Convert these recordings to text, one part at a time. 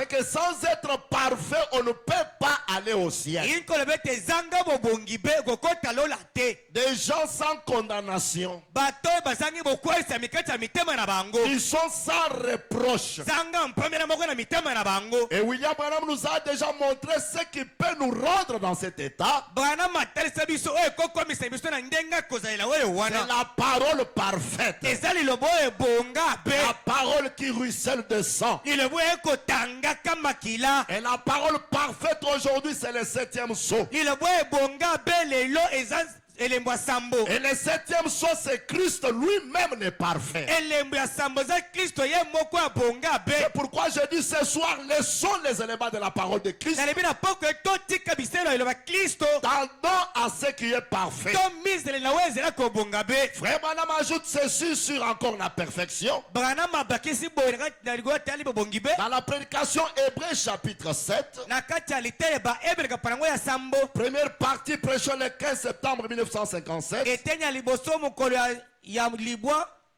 que sans être parfait, on ne peut pas aller au ciel. Des gens sans condamnation. Ils sont sans reproche. Et William Branham nous a déjà montré ce qui peut nous rendre dans cet état. C'est la parole parfaite. La parole qui ruisselle de sang. Et la parole parfaite aujourd'hui, c'est le 7e sceau. Et le 7e sceau, c'est Christ lui-même n'est parfait. C'est pourquoi je dis ce soir, laissons les éléments de la parole de Christ. Tendons à ce qui est parfait. Frère Branham ajoute ceci sur encore la perfection. Dans la prédication Hébreux chapitre 7, première partie prêchée le 15 septembre 1957.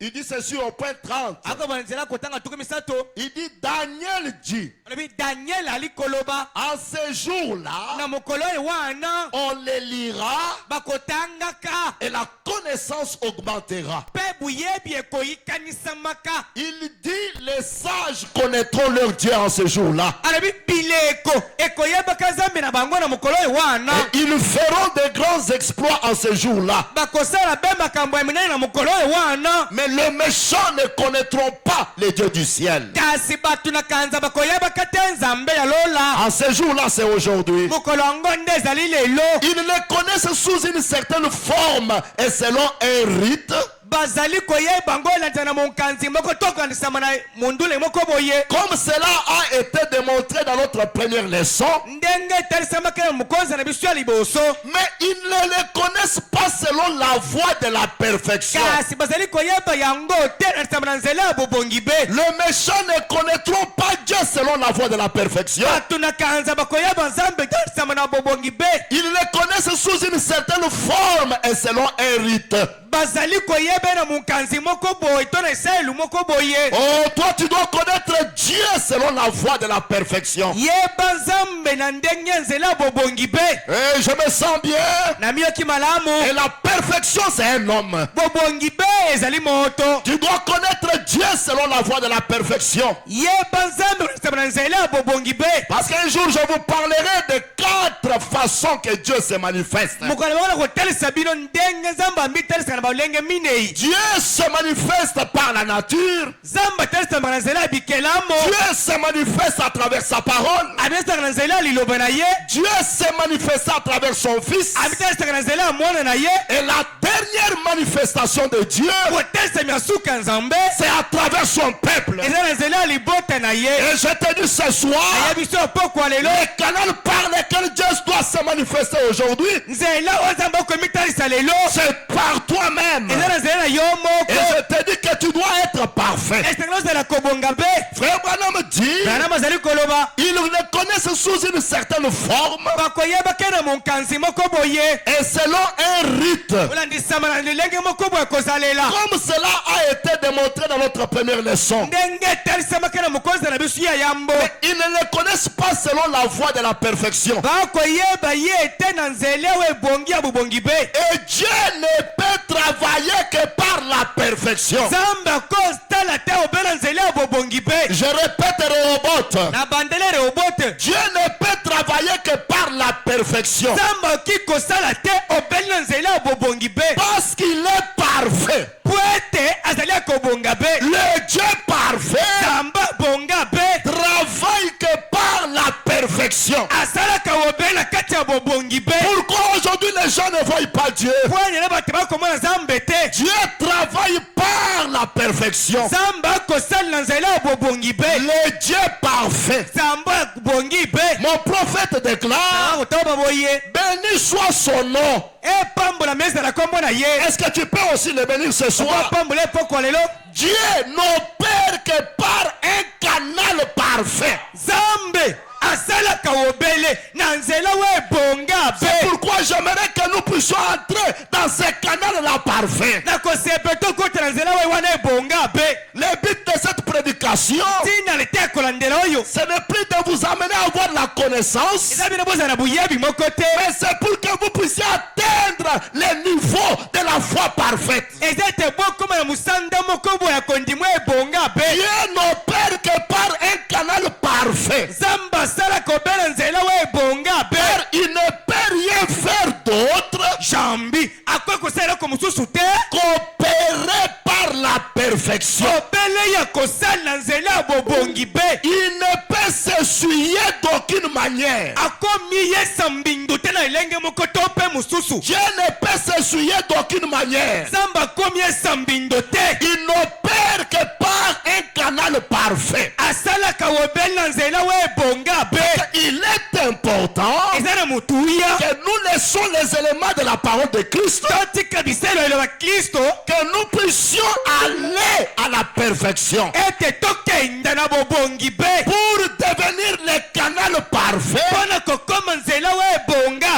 Il dit ceci au point 30. Il dit Daniel dit, en ce jour-là, on les lira et la connaissance augmentera. Il dit les sages connaîtront leur Dieu en ce jour-là. Et ils feront de grands exploits en ce jour-là. Mais les méchants ne connaîtront pas les dieux du ciel. En ce jour-là, c'est aujourd'hui. Ils les connaissent sous une certaine forme et selon un rite. Comme cela a été démontré dans notre première leçon. Mais ils ne les connaissent pas selon la voie de la perfection. Les méchants ne connaîtront pas Dieu selon la voie de la perfection. Ils les connaissent sous une certaine forme et selon un rite. Oh, toi tu dois connaître Dieu selon la voie de la perfection. Et je me sens bien. Et la perfection c'est un homme. Tu dois connaître Dieu selon la voie de la perfection. Parce qu'un jour je vous parlerai de 4 façons que Dieu se manifeste. Dieu se manifeste par la nature. Dieu se manifeste à travers sa parole. Dieu se manifeste à travers son fils. Et la dernière manifestation de Dieu, c'est à travers son peuple. Et je te dis ce soir, le canal par lequel Dieu doit se manifester aujourd'hui, c'est par toi-même. Et je te dis que tu dois être parfait. Frère Branham dit, ils le connaissent sous une certaine forme et selon un rite. Comme cela a été démontré dans notre première leçon. Mais ils ne le connaissent pas selon la voie de la perfection. Et Dieu ne peut travailler que par la perfection. Je répète, Rehoboth, Dieu ne peut travailler que par la perfection. Parce qu'il est parfait. Le Dieu parfait travaille que par la perfection. Pourquoi aujourd'hui les gens ne voient pas Dieu? Dieu travaille par la perfection. Le Dieu parfait. Mon prophète déclare, béni soit son nom. Est-ce que tu peux aussi le bénir ce soir? Dieu n'opère que par un canal parfait. C'est pourquoi j'aimerais que nous puissions entrer dans ce canal-là parfait. Le but de cette prédication prédication, ce n'est plus de vous amener à avoir la connaissance, mais c'est pour que vous puissiez atteindre les niveaux de la foi parfaite. Dieu n'opère que par un canal parfait. Car il ne peut rien faire d'autre qu'opérer par la perfection. Il ne peut s'essuyer d'aucune manière. Dieu ne peut s'essuyer d'aucune manière. Il n'opère que par un canal parfait. Il est important que nous laissons les éléments de la parole de Christ, que nous puissions aller à la perfection pour devenir le canal parfait,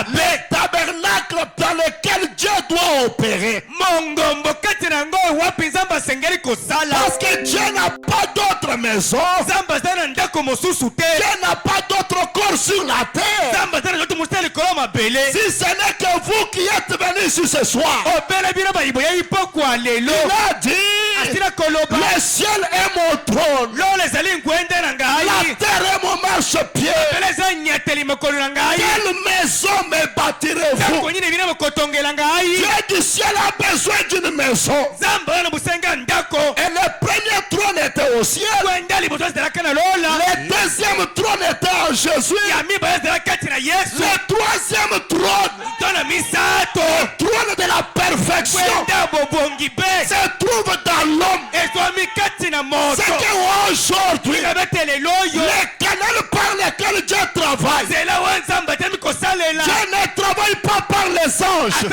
le tabernacle dans lequel Dieu doit opérer. Parce que Dieu n'a pas d'autre maison, Dieu n'a pas d'autre corps sur la terre, si ce n'est que vous qui êtes venus ici ce soir. Il a dit, le ciel est mon trône, la terre est mon marchepied. Quelle maison me bâtirez-vous? Dieu du ciel a besoin d'une maison. Et le premier trône était au ciel, le deuxième trône était en Jésus, le troisième trône, le trône de la perfection, se trouve dans l'homme. C'est qu'aujourd'hui, le canal par lequel Dieu travaille, Dieu ne travaille pas par les anges. Le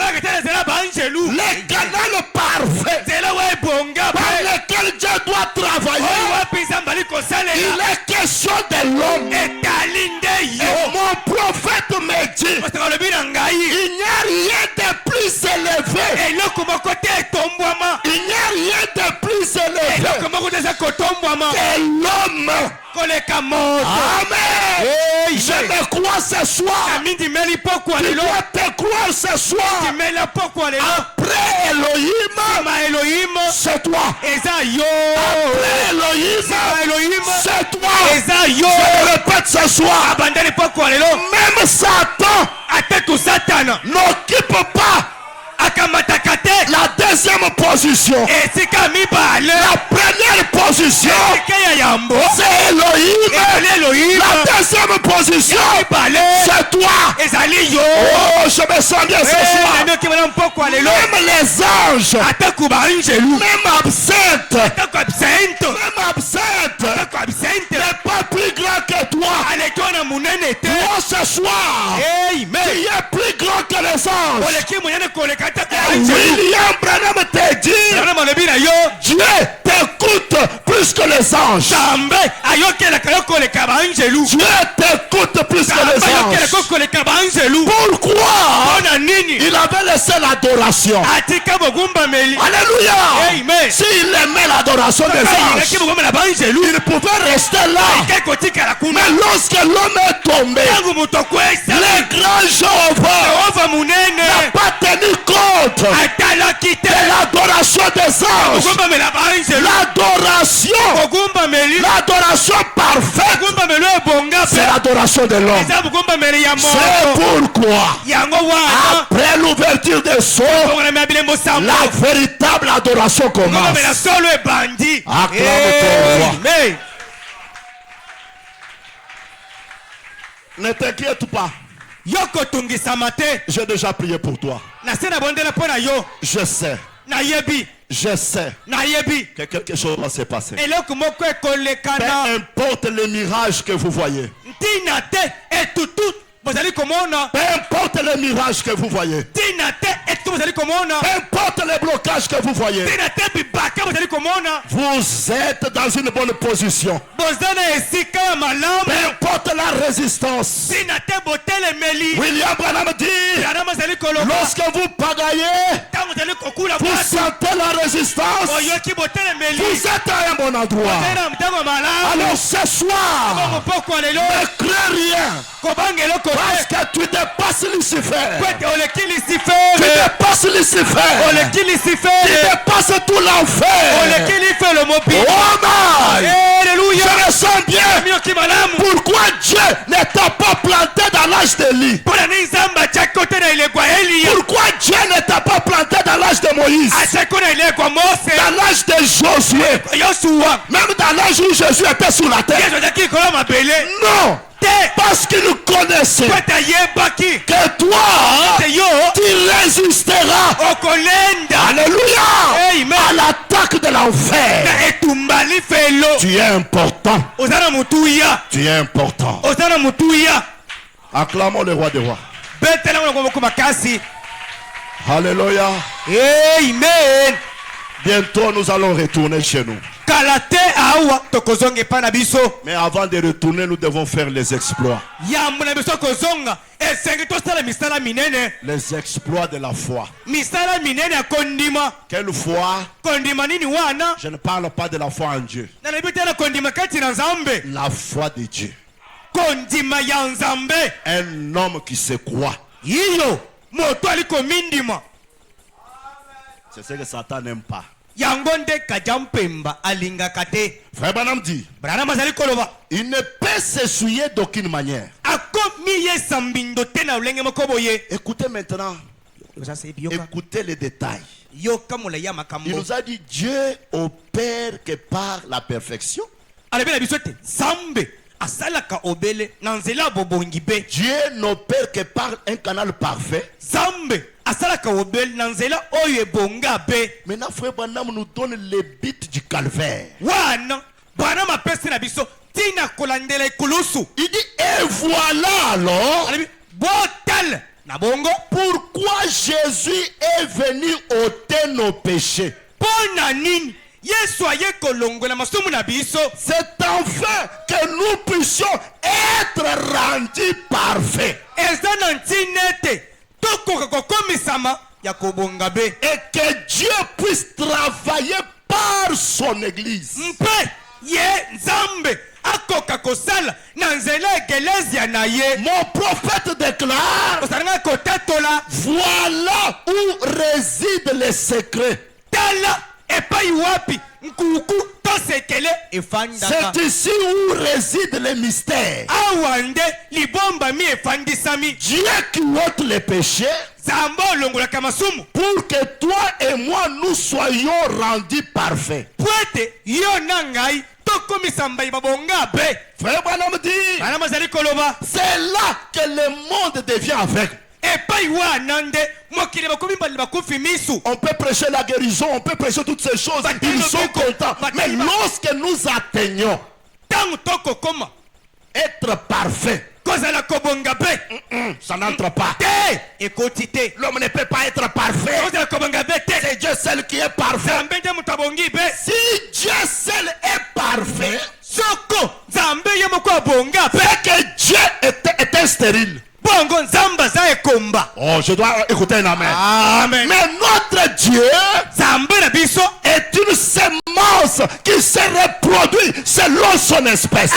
canal parfait par lequel Dieu doit travailler, il est question de l'homme. Et mon prophète me dit, il n'y a rien de plus élevé, il n'y a rien de plus élevé que l'homme. Amen. Je me crois ce soir. Tu dois te croire ce soir. Après Elohim, c'est toi. Après Elohim, c'est toi. Je le répète ce soir. Même Satan n'occupe pas la deuxième position. La première position, c'est Elohim. La deuxième position, c'est toi. Oh, je me sens bien ce soir. Même les anges, même absente, n'est pas plus grand que toi. Toi ce soir, tu es plus grand que les anges. William Branham te dit, Dieu t'écoute plus que les anges. Dieu t'écoute plus que les anges. Pourquoi? Il avait laissé l'adoration. Alléluia. S'il aimait l'adoration des anges, il pouvait rester là. Mais lorsque l'homme est tombé, le grand Jéhovah n'a pas tenu compte de l'adoration des anges. L'adoration parfaite, c'est l'adoration de l'homme. C'est pourquoi, après l'ouverture des sceaux, la véritable adoration commence. Acclame ton roi. Ne t'inquiète pas. J'ai déjà prié pour toi. Je sais. Je sais que quelque chose va se passer. Peu importe les mirages que vous voyez. Peu importe les mirages que vous voyez, peu importe les blocages que vous voyez, vous êtes dans une bonne position. Peu importe la résistance. William Branham dit, lorsque vous pagaillez, vous sentez la résistance, vous êtes à un bon endroit. Alors ce soir, ne crains rien, parce que tu dépasses Lucifer. Tu dépasses Lucifer. Tu dépasses tout l'enfer. Oh my! Je le sens bien. Pourquoi Dieu ne t'a pas planté dans l'âge d'Élie? Pourquoi Dieu ne t'a pas planté dans l'âge de Moïse? Dans l'âge de Josué? Même dans l'âge où Jésus était sous la terre? Non! Parce qu'il connaissait que toi, tu résisteras. Alléluia. À l'attaque de l'enfer. Tu es important. Tu es important. Acclamons le roi des rois. Alléluia. Amen. Bientôt nous allons retourner chez nous. Mais avant de retourner, nous devons faire les exploits. Les exploits de la foi. Quelle foi? Je ne parle pas de la foi en Dieu. La foi de Dieu. Un homme qui se croit. C'est ce que Satan n'aime pas. Frère Branham dit, il ne peut s'essuyer d'aucune manière. Écoutez maintenant. Écoutez les détails. Il nous a dit, Dieu opère que par la perfection. Dieu n'opère que par un canal parfait. Maintenant, frère Branham nous donne les bits du calvaire. Il dit, et voilà alors pourquoi Jésus est venu ôter nos péchés. C'est enfin que nous puissions être rendus parfaits. Et que Dieu puisse travailler par son église. Mon prophète déclare, voilà où résident les secrets. C'est ici où résident les mystères. Dieu qui ôte les péchés pour que toi et moi nous soyons rendus parfaits. Frère Branham dit, c'est là que le monde devient aveugle. On peut prêcher la guérison, on peut prêcher toutes ces choses, ils sont contents. Mais lorsque nous atteignons être parfait, ça n'entre pas. L'homme ne peut pas être parfait. C'est Dieu seul qui est parfait. Si Dieu seul est parfait, c'est que Dieu était stérile. Oh, je dois écouter un amen. Amen. Mais notre Dieu est une semence qui se reproduit selon son espèce.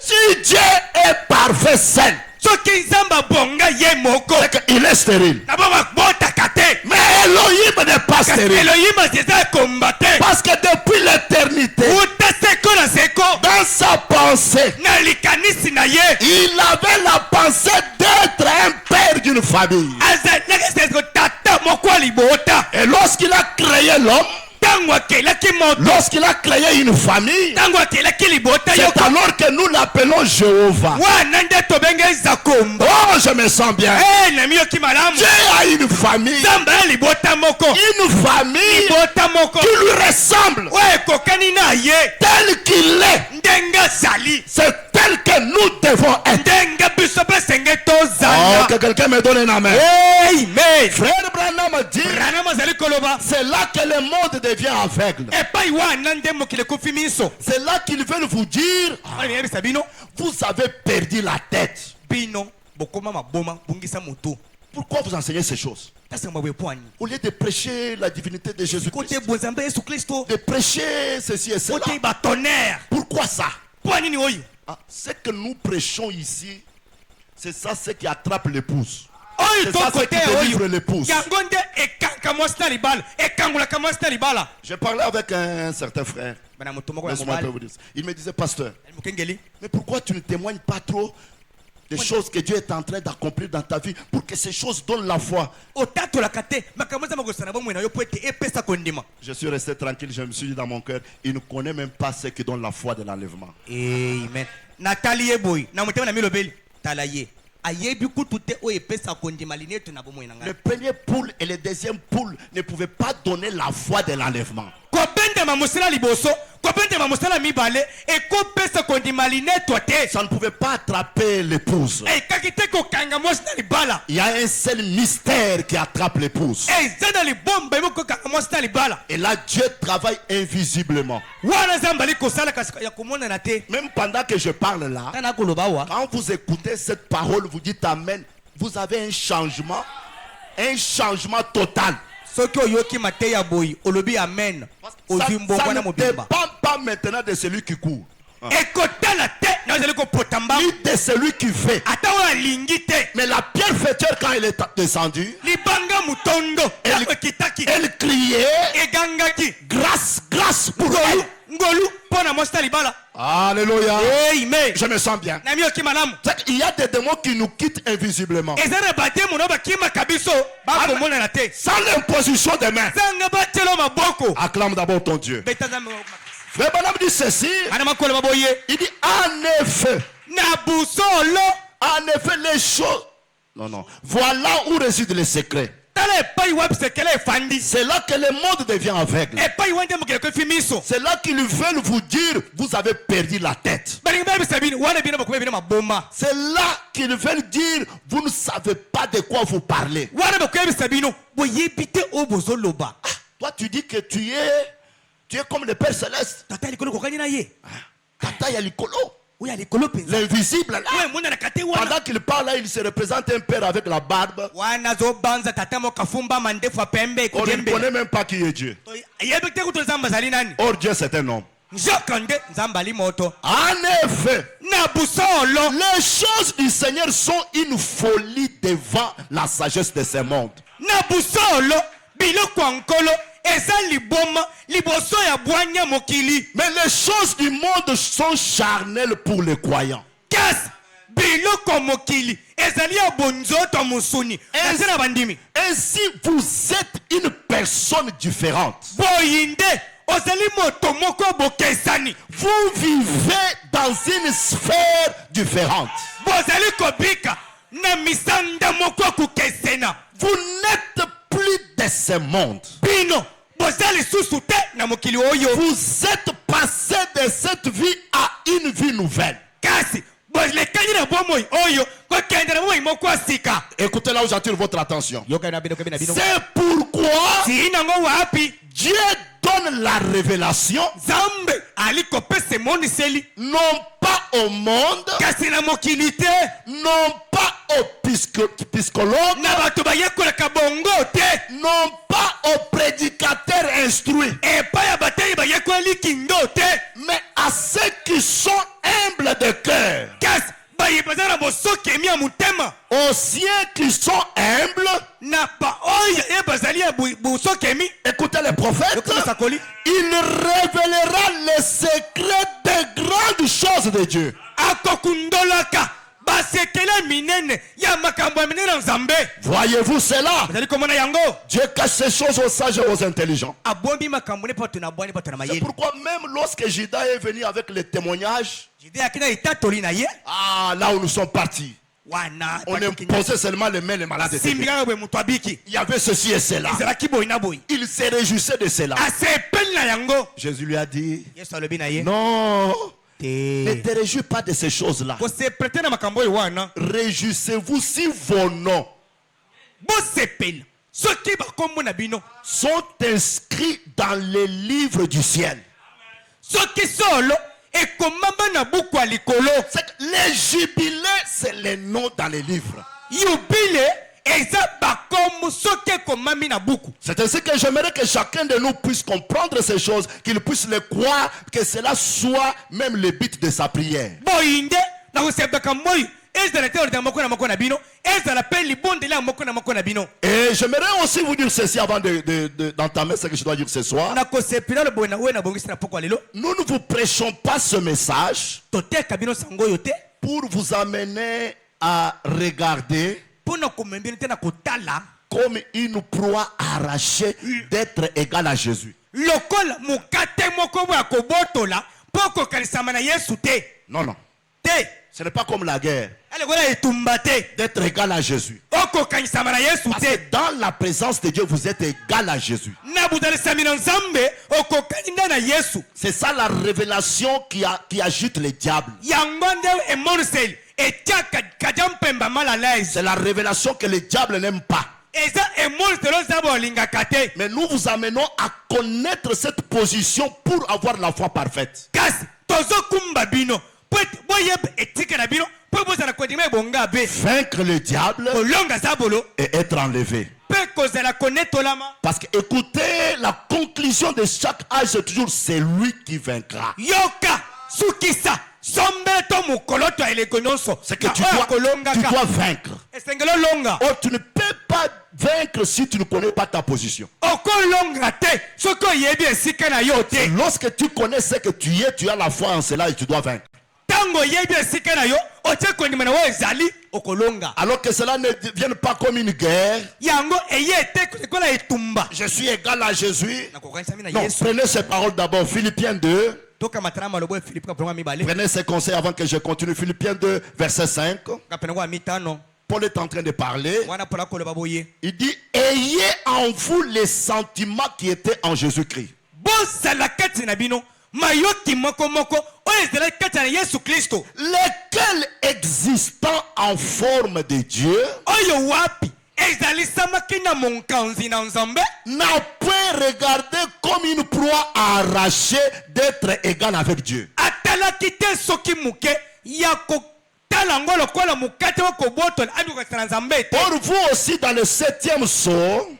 Si Dieu est parfait seul, c'est qu'il est stérile. Mais Elohim n'est pas stérile. Parce que depuis l'éternité, dans sa pensée, il avait la pensée d'être un père d'une famille. Et lorsqu'il a créé l'homme, lorsqu'il a créé une famille, c'est alors que nous l'appelons Jéhovah. Oh, je me sens bien. Dieu a une famille. Une famille qui lui ressemble tel qu'il est. C'est tel que nous devons être. Oh, que quelqu'un me donne un amen. Amen. Frère Branham dit, c'est là que le monde devient aveugle. C'est là qu'ils veulent vous dire, vous avez perdu la tête. Pourquoi vous enseignez ces choses? Au lieu de prêcher la divinité de Jésus-Christ, de prêcher ceci et cela. Pourquoi ça? Ce que nous prêchons ici, c'est ça ce qui attrape l'épouse. C'est ça ce qui délivre l'épouse. Je parlais avec un certain frère. Il me disait, pasteur, mais pourquoi tu ne témoignes pas trop des choses que Dieu est en train d'accomplir dans ta vie pour que ces choses donnent la foi? Je suis resté tranquille, je me suis dit dans mon cœur, il ne connaît même pas ce qui donne la foi de l'enlèvement. Amen. Le premier poule et le deuxième poule ne pouvaient pas donner la foi de l'enlèvement. Ça ne pouvait pas attraper l'épouse. Il y a un seul mystère qui attrape l'épouse. Et là, Dieu travaille invisiblement. Même pendant que je parle là, quand vous écoutez cette parole, vous dites Amen, vous avez un changement total. Ça ne dépend pas maintenant de celui qui court, ni de celui qui fait. Mais la pierre fêtière, quand elle est descendue, elle criait grâce, grâce pour elle. Alléluia. Amen. Je me sens bien. Il y a des démons qui nous quittent invisiblement. Sans l'imposition des mains. Acclame d'abord ton Dieu. Frère Branham dit ceci. Il dit en effet, les choses. Non. Voilà où réside le secret. C'est là que le monde devient aveugle. C'est là qu'ils veulent vous dire, vous avez perdu la tête. C'est là qu'ils veulent dire, vous ne savez pas de quoi vous parlez. Toi tu dis que tu es comme le Père Céleste. Tata Yalikolo. L'invisible là. Pendant qu'il parle là, il se représente un père avec la barbe. On ne connaît même pas qui est Dieu. Or Dieu c'est un homme. En effet, les choses du Seigneur sont une folie devant la sagesse de ce monde. Mais les choses du monde sont charnelles pour les croyants. Ainsi vous êtes une personne différente. Vous vivez dans une sphère différente. Vous n'êtes plus de ce monde. Vous êtes passé de cette vie à une vie nouvelle. Écoutez là où j'attire votre attention. C'est pourquoi Dieu donne la révélation non pas au monde, non pas aux psychologues, non pas aux prédicateurs instruits, mais à ceux qui sont humbles de cœur, aux siens qui sont humbles. Écoutez les prophètes, il révélera les secrets des grandes choses de Dieu. Voyez-vous cela? Dieu cache ces choses aux sages et aux intelligents. C'est pourquoi même lorsque Judas est venu avec les témoignages, là où nous sommes partis, on imposait seulement les mains les malades. Il y avait ceci et cela. Il se réjouissait de cela. Jésus lui a dit, non, Ne te réjouis pas de ces choses-là. Réjouissez-vous si vos noms sont inscrits dans les livres du ciel. C'est que les jubilés, c'est les noms dans les livres. C'est ainsi que j'aimerais que chacun de nous puisse comprendre ces choses, qu'il puisse les croire, que cela soit même le but de sa prière. Et j'aimerais aussi vous dire ceci avant d'entamer ce que je dois dire ce soir. Nous ne vous prêchons pas ce message pour vous amener à regarder comme une proie arrachée d'être égal à Jésus. Non, non. Ce n'est pas comme la guerre d'être égal à Jésus. Parce que dans la présence de Dieu, vous êtes égal à Jésus. C'est ça la révélation qui agite les diables. C'est la révélation que les diables n'aiment pas. Mais nous vous amenons à connaître cette position pour avoir la foi parfaite. Vaincre le diable et être enlevé. Parce que écoutez, la conclusion de chaque âge, c'est toujours c'est lui qui vaincra. C'est que tu dois vaincre. Oh, tu ne peux pas vaincre si tu ne connais pas ta position. Lorsque tu connais ce que tu es, tu as la foi en cela et tu dois vaincre. Alors que cela ne devienne pas comme une guerre. Je suis égal à Jésus. Non, prenez ces paroles d'abord. Philippiens 2. Prenez ces conseils avant que je continue. Philippiens 2, verset 5. Paul est en train de parler. Il dit, ayez en vous les sentiments qui étaient en Jésus-Christ. Lesquels existant en forme de Dieu n'a point regardé comme une proie arrachée d'être égal avec Dieu. Pour vous aussi dans le 7e psaume,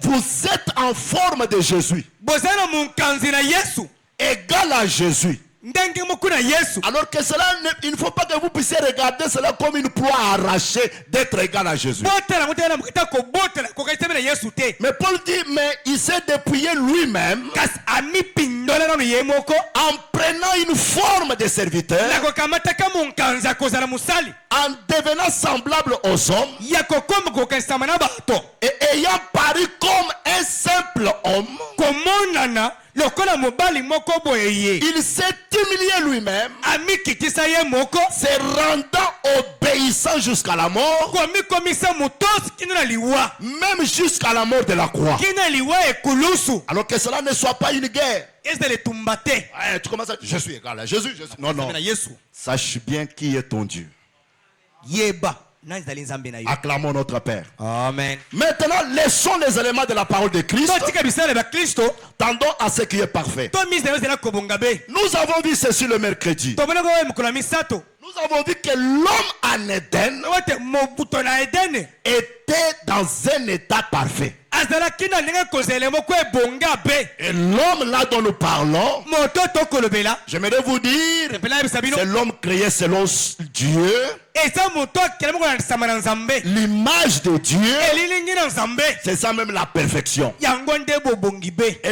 vous êtes en forme de Jésus, égal à Jésus. Alors que cela, il ne faut pas que vous puissiez regarder cela comme une proie arrachée d'être égal à Jésus. Mais Paul dit, mais il s'est dépouillé lui-même en prenant une forme de serviteur, en devenant semblable aux hommes et ayant paru comme un simple homme. Il s'est humilié lui-même, se rendant obéissant jusqu'à la mort, même jusqu'à la mort de la croix. Alors que cela ne soit pas une guerre. Ouais, tu commences à dire, je suis égal à Jésus. Non, non. Sache bien qui est ton Dieu. Acclamons notre Père. Amen. Maintenant, laissons les éléments de la parole de Christ. Tendons à ce qui est parfait. Nous avons vu ceci le mercredi. Nous avons vu que l'homme en Éden était dans un état parfait. Et l'homme là dont nous parlons, j'aimerais vous dire, c'est l'homme créé selon Dieu, l'image de Dieu, c'est ça même la perfection. Et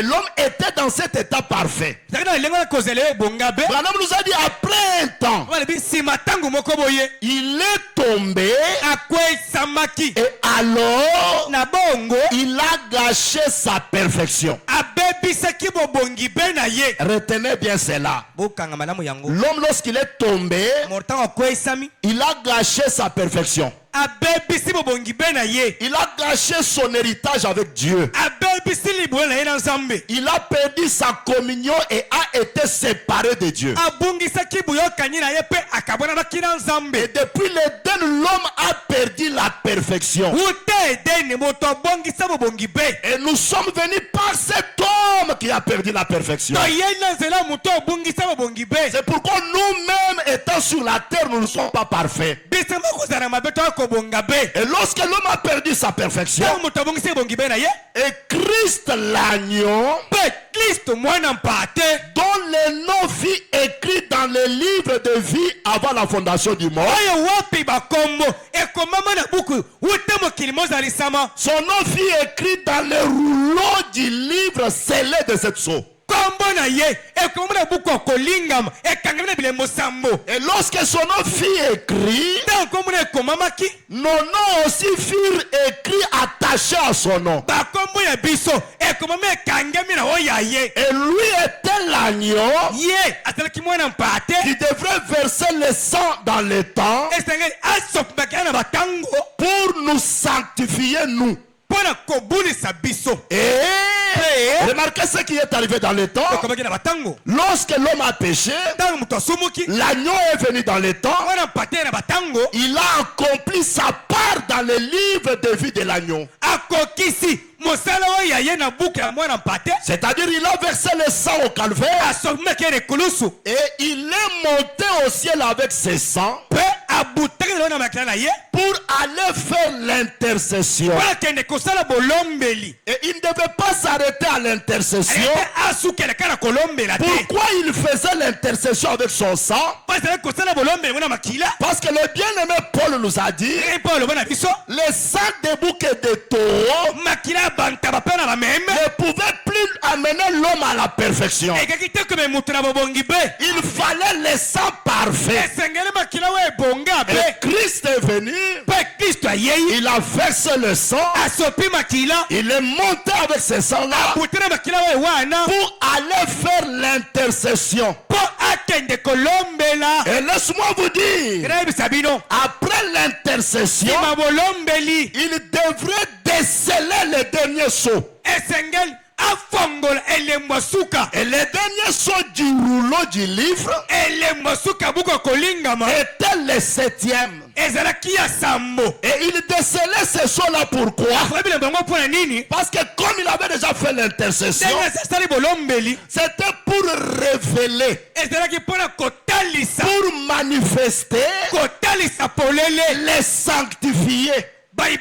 l'homme était dans cet état parfait. Branham nous a dit après un temps, il est tombé et alors il a gâché sa perfection. Retenez bien cela. L'homme lorsqu'il est tombé, il a gâché sa perfection. Il a gâché son héritage avec Dieu. Il a perdu sa communion et a été séparé de Dieu. Et depuis l'Éden, l'homme a perdu la perfection. Et nous sommes venus par cet homme qui a perdu la perfection. C'est pourquoi nous-mêmes, étant sur la terre, nous ne sommes pas parfaits. Et lorsque l'homme a perdu sa perfection, et Christ l'agneau, dont les noms fut écrits dans le livre de vie avant la fondation du monde, son nom fut écrit dans le rouleau du livre scellé de cette sceau. Et lorsque son nom fut écrit, nos noms aussi furent écrits attachés à son nom. Et lui était l'agneau qui devrait verser le sang dans le temps pour nous sanctifier, nous. Et remarquez ce qui est arrivé dans le temps. Lorsque l'homme a péché, l'agneau est venu dans le temps. Il a accompli sa part dans le livre de vie de l'agneau. C'est-à-dire il a versé le sang au calvaire et il est monté au ciel avec ses sangs pour aller faire l'intercession. Et il ne devait pas s'arrêter à l'intercession. Pourquoi il faisait l'intercession avec son sang? Parce que le bien-aimé Paul nous a dit, les sangs des boucs et des taureaux ne pouvaient plus amener l'homme à la perfection. Il fallait le sang parfait. Et Christ est venu, il a versé le sang, il est monté avec ce sang-là pour aller faire l'intercession. Et laisse-moi vous dire, après l'intercession, il devrait déceler le dernier sceau. Et le dernier sceau du rouleau du livre était le 7e. Et il décelait ce sceau-là pourquoi? Parce que comme il avait déjà fait l'intercession, c'était pour révéler, pour manifester, les sanctifier, les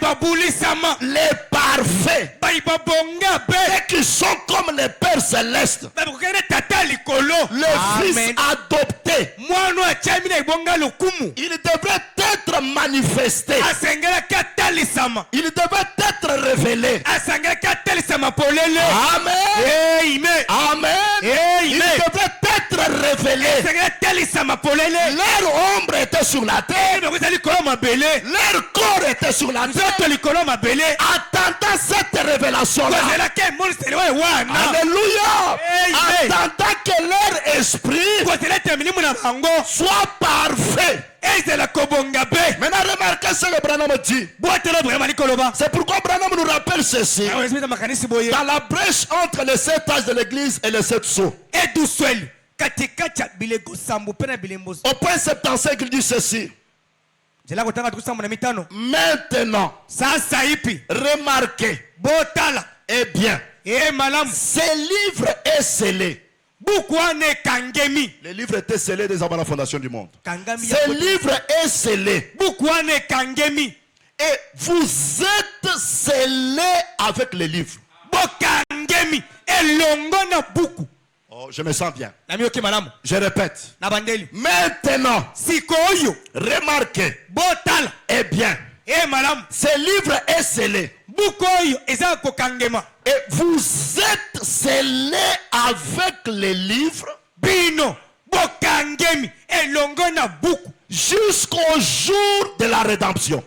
parfaits, et qui sont comme les Pères célestes, le Fils adopté. Il devrait être manifesté, il devrait être révélé. Amen. Amen. Il devrait être révélé. Leur ombre était sur la terre, leur corps était sur la terre, attendant cette révélation-là. Alléluia. Attendant que leur esprit soit parfait. Maintenant remarquez ce que Branham dit. C'est pourquoi Branham nous rappelle ceci. Dans la brèche entre les 7 âges de l'église et les 7 sceaux, au point 75, il dit ceci. Maintenant, remarquez, eh bien, ce livre est scellé. Le livre était scellé dès avant la fondation du monde. Ce livre est scellé. Et vous êtes scellés avec le livre. Oh, je me sens bien. Je répète. Maintenant, remarquez. Eh bien, ce livre est scellé. Et vous êtes scellés avec les livres jusqu'au jour de la rédemption.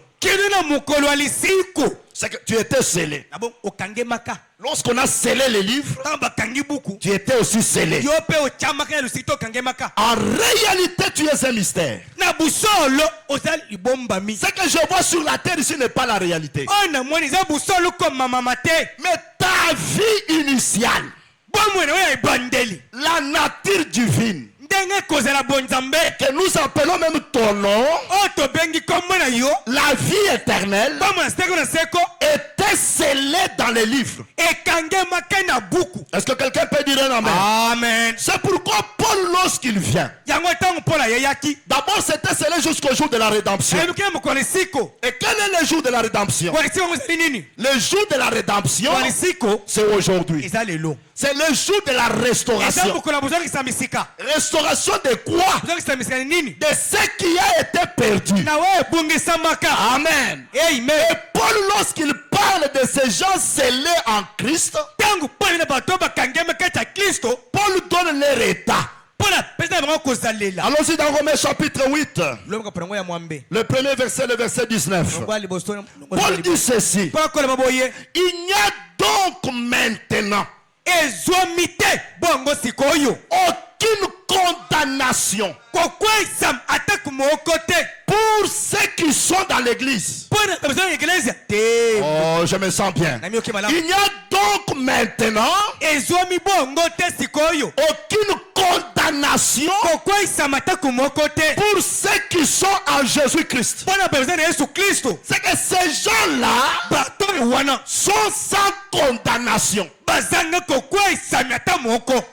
C'est que tu étais scellé. Lorsqu'on a scellé les livres, tu étais aussi scellé. En réalité, tu es un mystère. Ce que je vois sur la terre ici n'est pas la réalité. Mais ta vie initiale, la nature divine, que nous appelons même ton nom, la vie éternelle, était scellée dans les livres. Est-ce que quelqu'un peut dire un amen? Amen. C'est pourquoi Paul, lorsqu'il vient, d'abord c'était scellé jusqu'au jour de la rédemption. Et quel est le jour de la rédemption? Le jour de la rédemption, c'est aujourd'hui. C'est le jour de la restauration. Restauration de quoi? De ce qui a été perdu. Amen. Et Paul, lorsqu'il parle de ces gens scellés en Christ, Paul donne leur état. Allons-y dans Romains chapitre 8. Le premier verset, le verset 19. Paul dit ceci. Il n'y a donc maintenant aucune condamnation pour ceux qui sont dans l'église. Oh, je me sens bien. Il n'y a donc maintenant aucune condamnation pour ceux qui sont en Jésus-Christ. C'est que ces gens-là sont sans condamnation.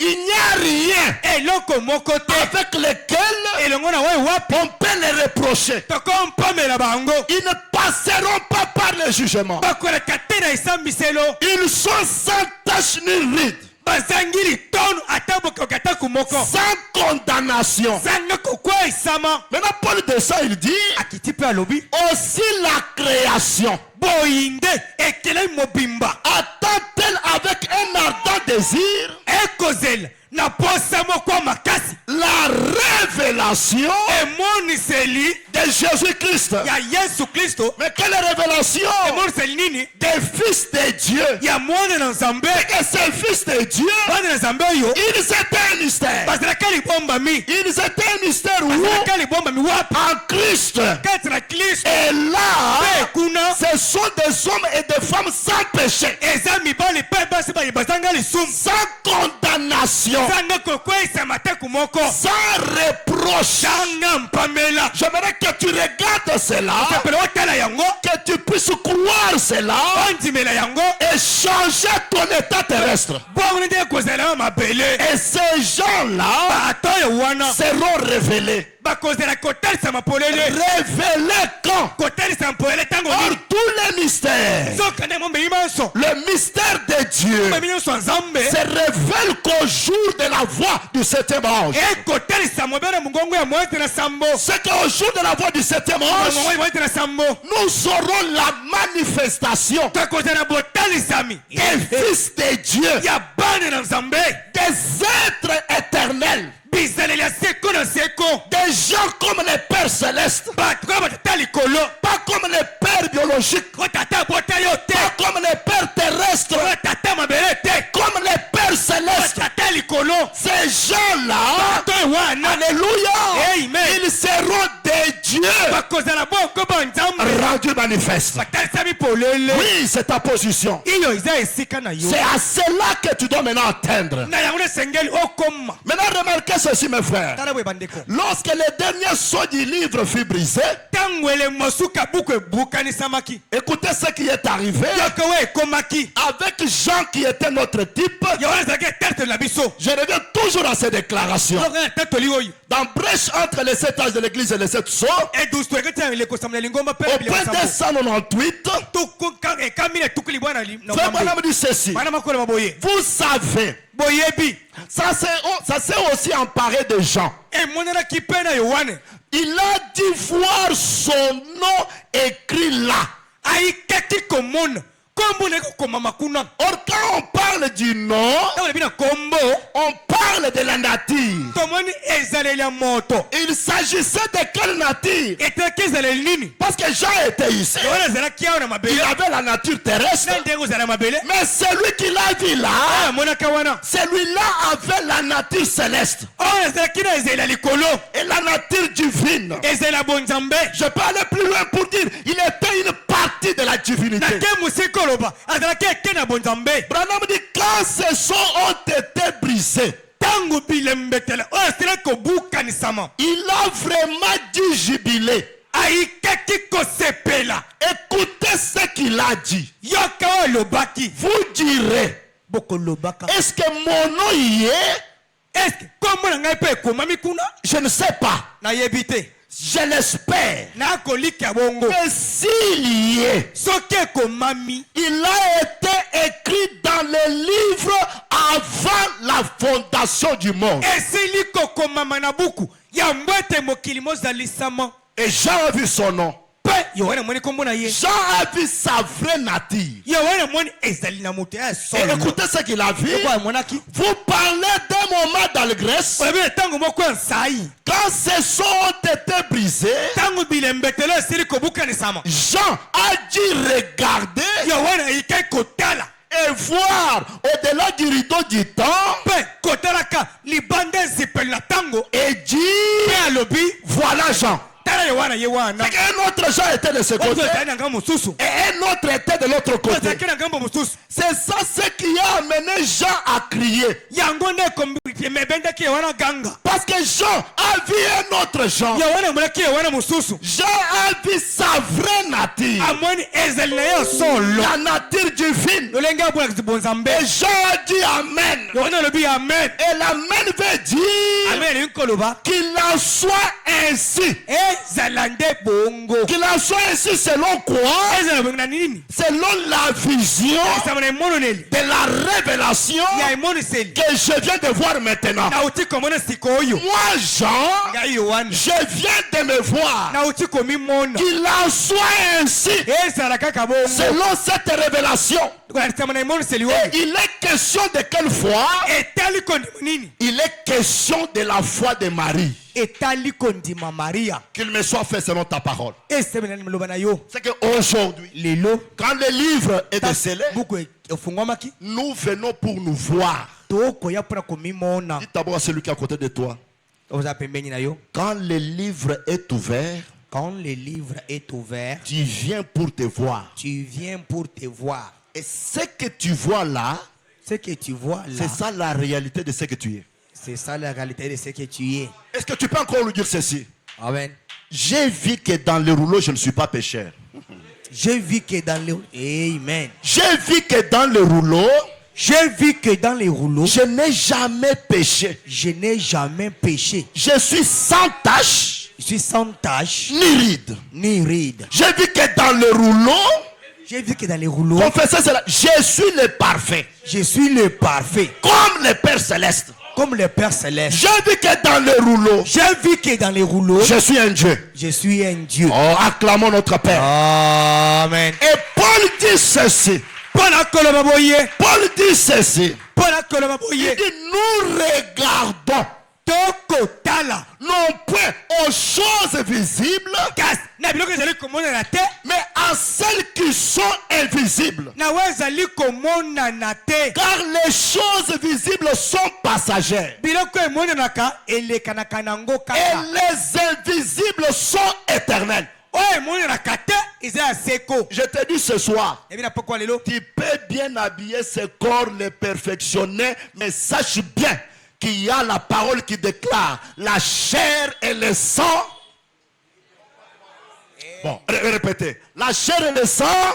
Il n'y a rien avec lequel on peut les reprocher. Ils ne passeront pas par le jugement. Ils sont sans tache ni ride, sans condamnation. Maintenant Paul descend, il dit aussi la création attend-elle avec un ardent désir la révélation de Jésus-Christ. Mais quelle révélation? Des fils de Dieu. Et que ces fils de Dieu, ils étaient un mystère. Ils étaient un mystère où? En Christ. Et là, ce sont des hommes et des femmes sans péché, sans condamnation, sans reproche. J'aimerais que tu regardes cela, que tu puisses croire cela et changer ton état terrestre. Et ces gens-là seront révélés. Révélé quand? Or tous les mystères, le mystère de Dieu se révèle qu'au jour de la voix du septième ange. C'est qu'au jour de la voix du septième ange, nous aurons la manifestation des fils de Dieu, des êtres éternels, des gens comme les pères célestes, pas comme les pères biologiques, pas comme les pères terrestres, comme les pères célestes. Ces gens-là, alléluia, ils seront des dieux rendus manifestes. Oui, c'est ta position. C'est à cela que tu dois maintenant atteindre. Maintenant remarquez ceci, mes frères. Lorsque le dernier sceau du livre fut brisé, écoutez ce qui est arrivé avec Jean qui était notre type. Je reviens toujours à ces déclarations. Dans brèche entre les 7 âges de l'église et les 7 sceaux, au point 298, Frère Branham dit ceci. Vous savez, ça s'est aussi emparé de Jean. Il a dû voir son nom écrit là. Or, quand on parle du nom, on parle de la nature. Il s'agissait de quelle nature? Parce que Jean était ici. Il avait la nature terrestre. Mais celui qui l'a vu là, celui-là avait la nature céleste. Et la nature divine. Je peux aller plus loin pour dire, il était une partie de la divinité. Branham dit, quand ces sons ont été brisés, il a vraiment dû jubiler. Écoutez ce qu'il a dit. Vous direz, est-ce que mon nom y est? Je ne sais pas. Je l'espère. Mais s'il y est, il a été écrit dans les livres avant la fondation du monde. Et Jean a vu son nom. Jean a vu sa vraie nature. Et écoutez ce qu'il a vu. Vous parlez d'un moment d'allégresse. Quand ces sons ont été brisés, Jean a dû regarder et voir au-delà du rideau du temps et dire, voilà Jean. Et un autre Jean était de ce côté et un autre était de l'autre côté. C'est ça ce qui a amené Jean à crier. Parce que Jean a vu un autre Jean. Jean a vu sa vraie nature, la nature divine. Et Jean a dit Amen. Et l'Amen veut dire qu'il en soit ainsi. Qu'il en soit ainsi selon quoi? Selon la vision de la révélation que je viens de voir maintenant. Moi Jean, je viens de me voir. Qu'il en soit ainsi selon cette révélation. Et il est question de quelle foi? Il est question de la foi de Marie. Qu'il me soit fait selon ta parole. C'est qu'aujourd'hui, quand le livre est décelé, nous venons pour nous voir. Dis d'abord à celui qui est à côté de toi. Quand le livre est ouvert, tu viens pour te voir. Et ce que tu vois là, c'est ça la réalité de ce que tu es. C'est ça la réalité de ce que tu es. Est-ce que tu peux encore lui dire ceci? Amen. J'ai vu que dans le rouleau, je ne suis pas pécheur. J'ai vu que dans le... Amen. J'ai vu que dans le rouleau, je n'ai jamais péché. Je n'ai jamais péché. Je suis sans tache. Je suis sans tache. Ni ride. J'ai vu que dans le rouleau, confessez cela, je suis le parfait. Comme le Père Céleste. J'ai vu que dans le rouleau, je suis un Dieu. Oh, acclamons notre Père. Amen. Et Paul dit ceci. Il dit, nous regardons non point aux choses visibles, mais à celles qui sont invisibles. Car les choses visibles sont passagères et les invisibles sont éternels. Je te dis ce soir, tu peux bien habiller ce corps, le perfectionner, mais sache bien qu'il y a la parole qui déclare la chair et le sang. Bon, répétez. La chair et le sang.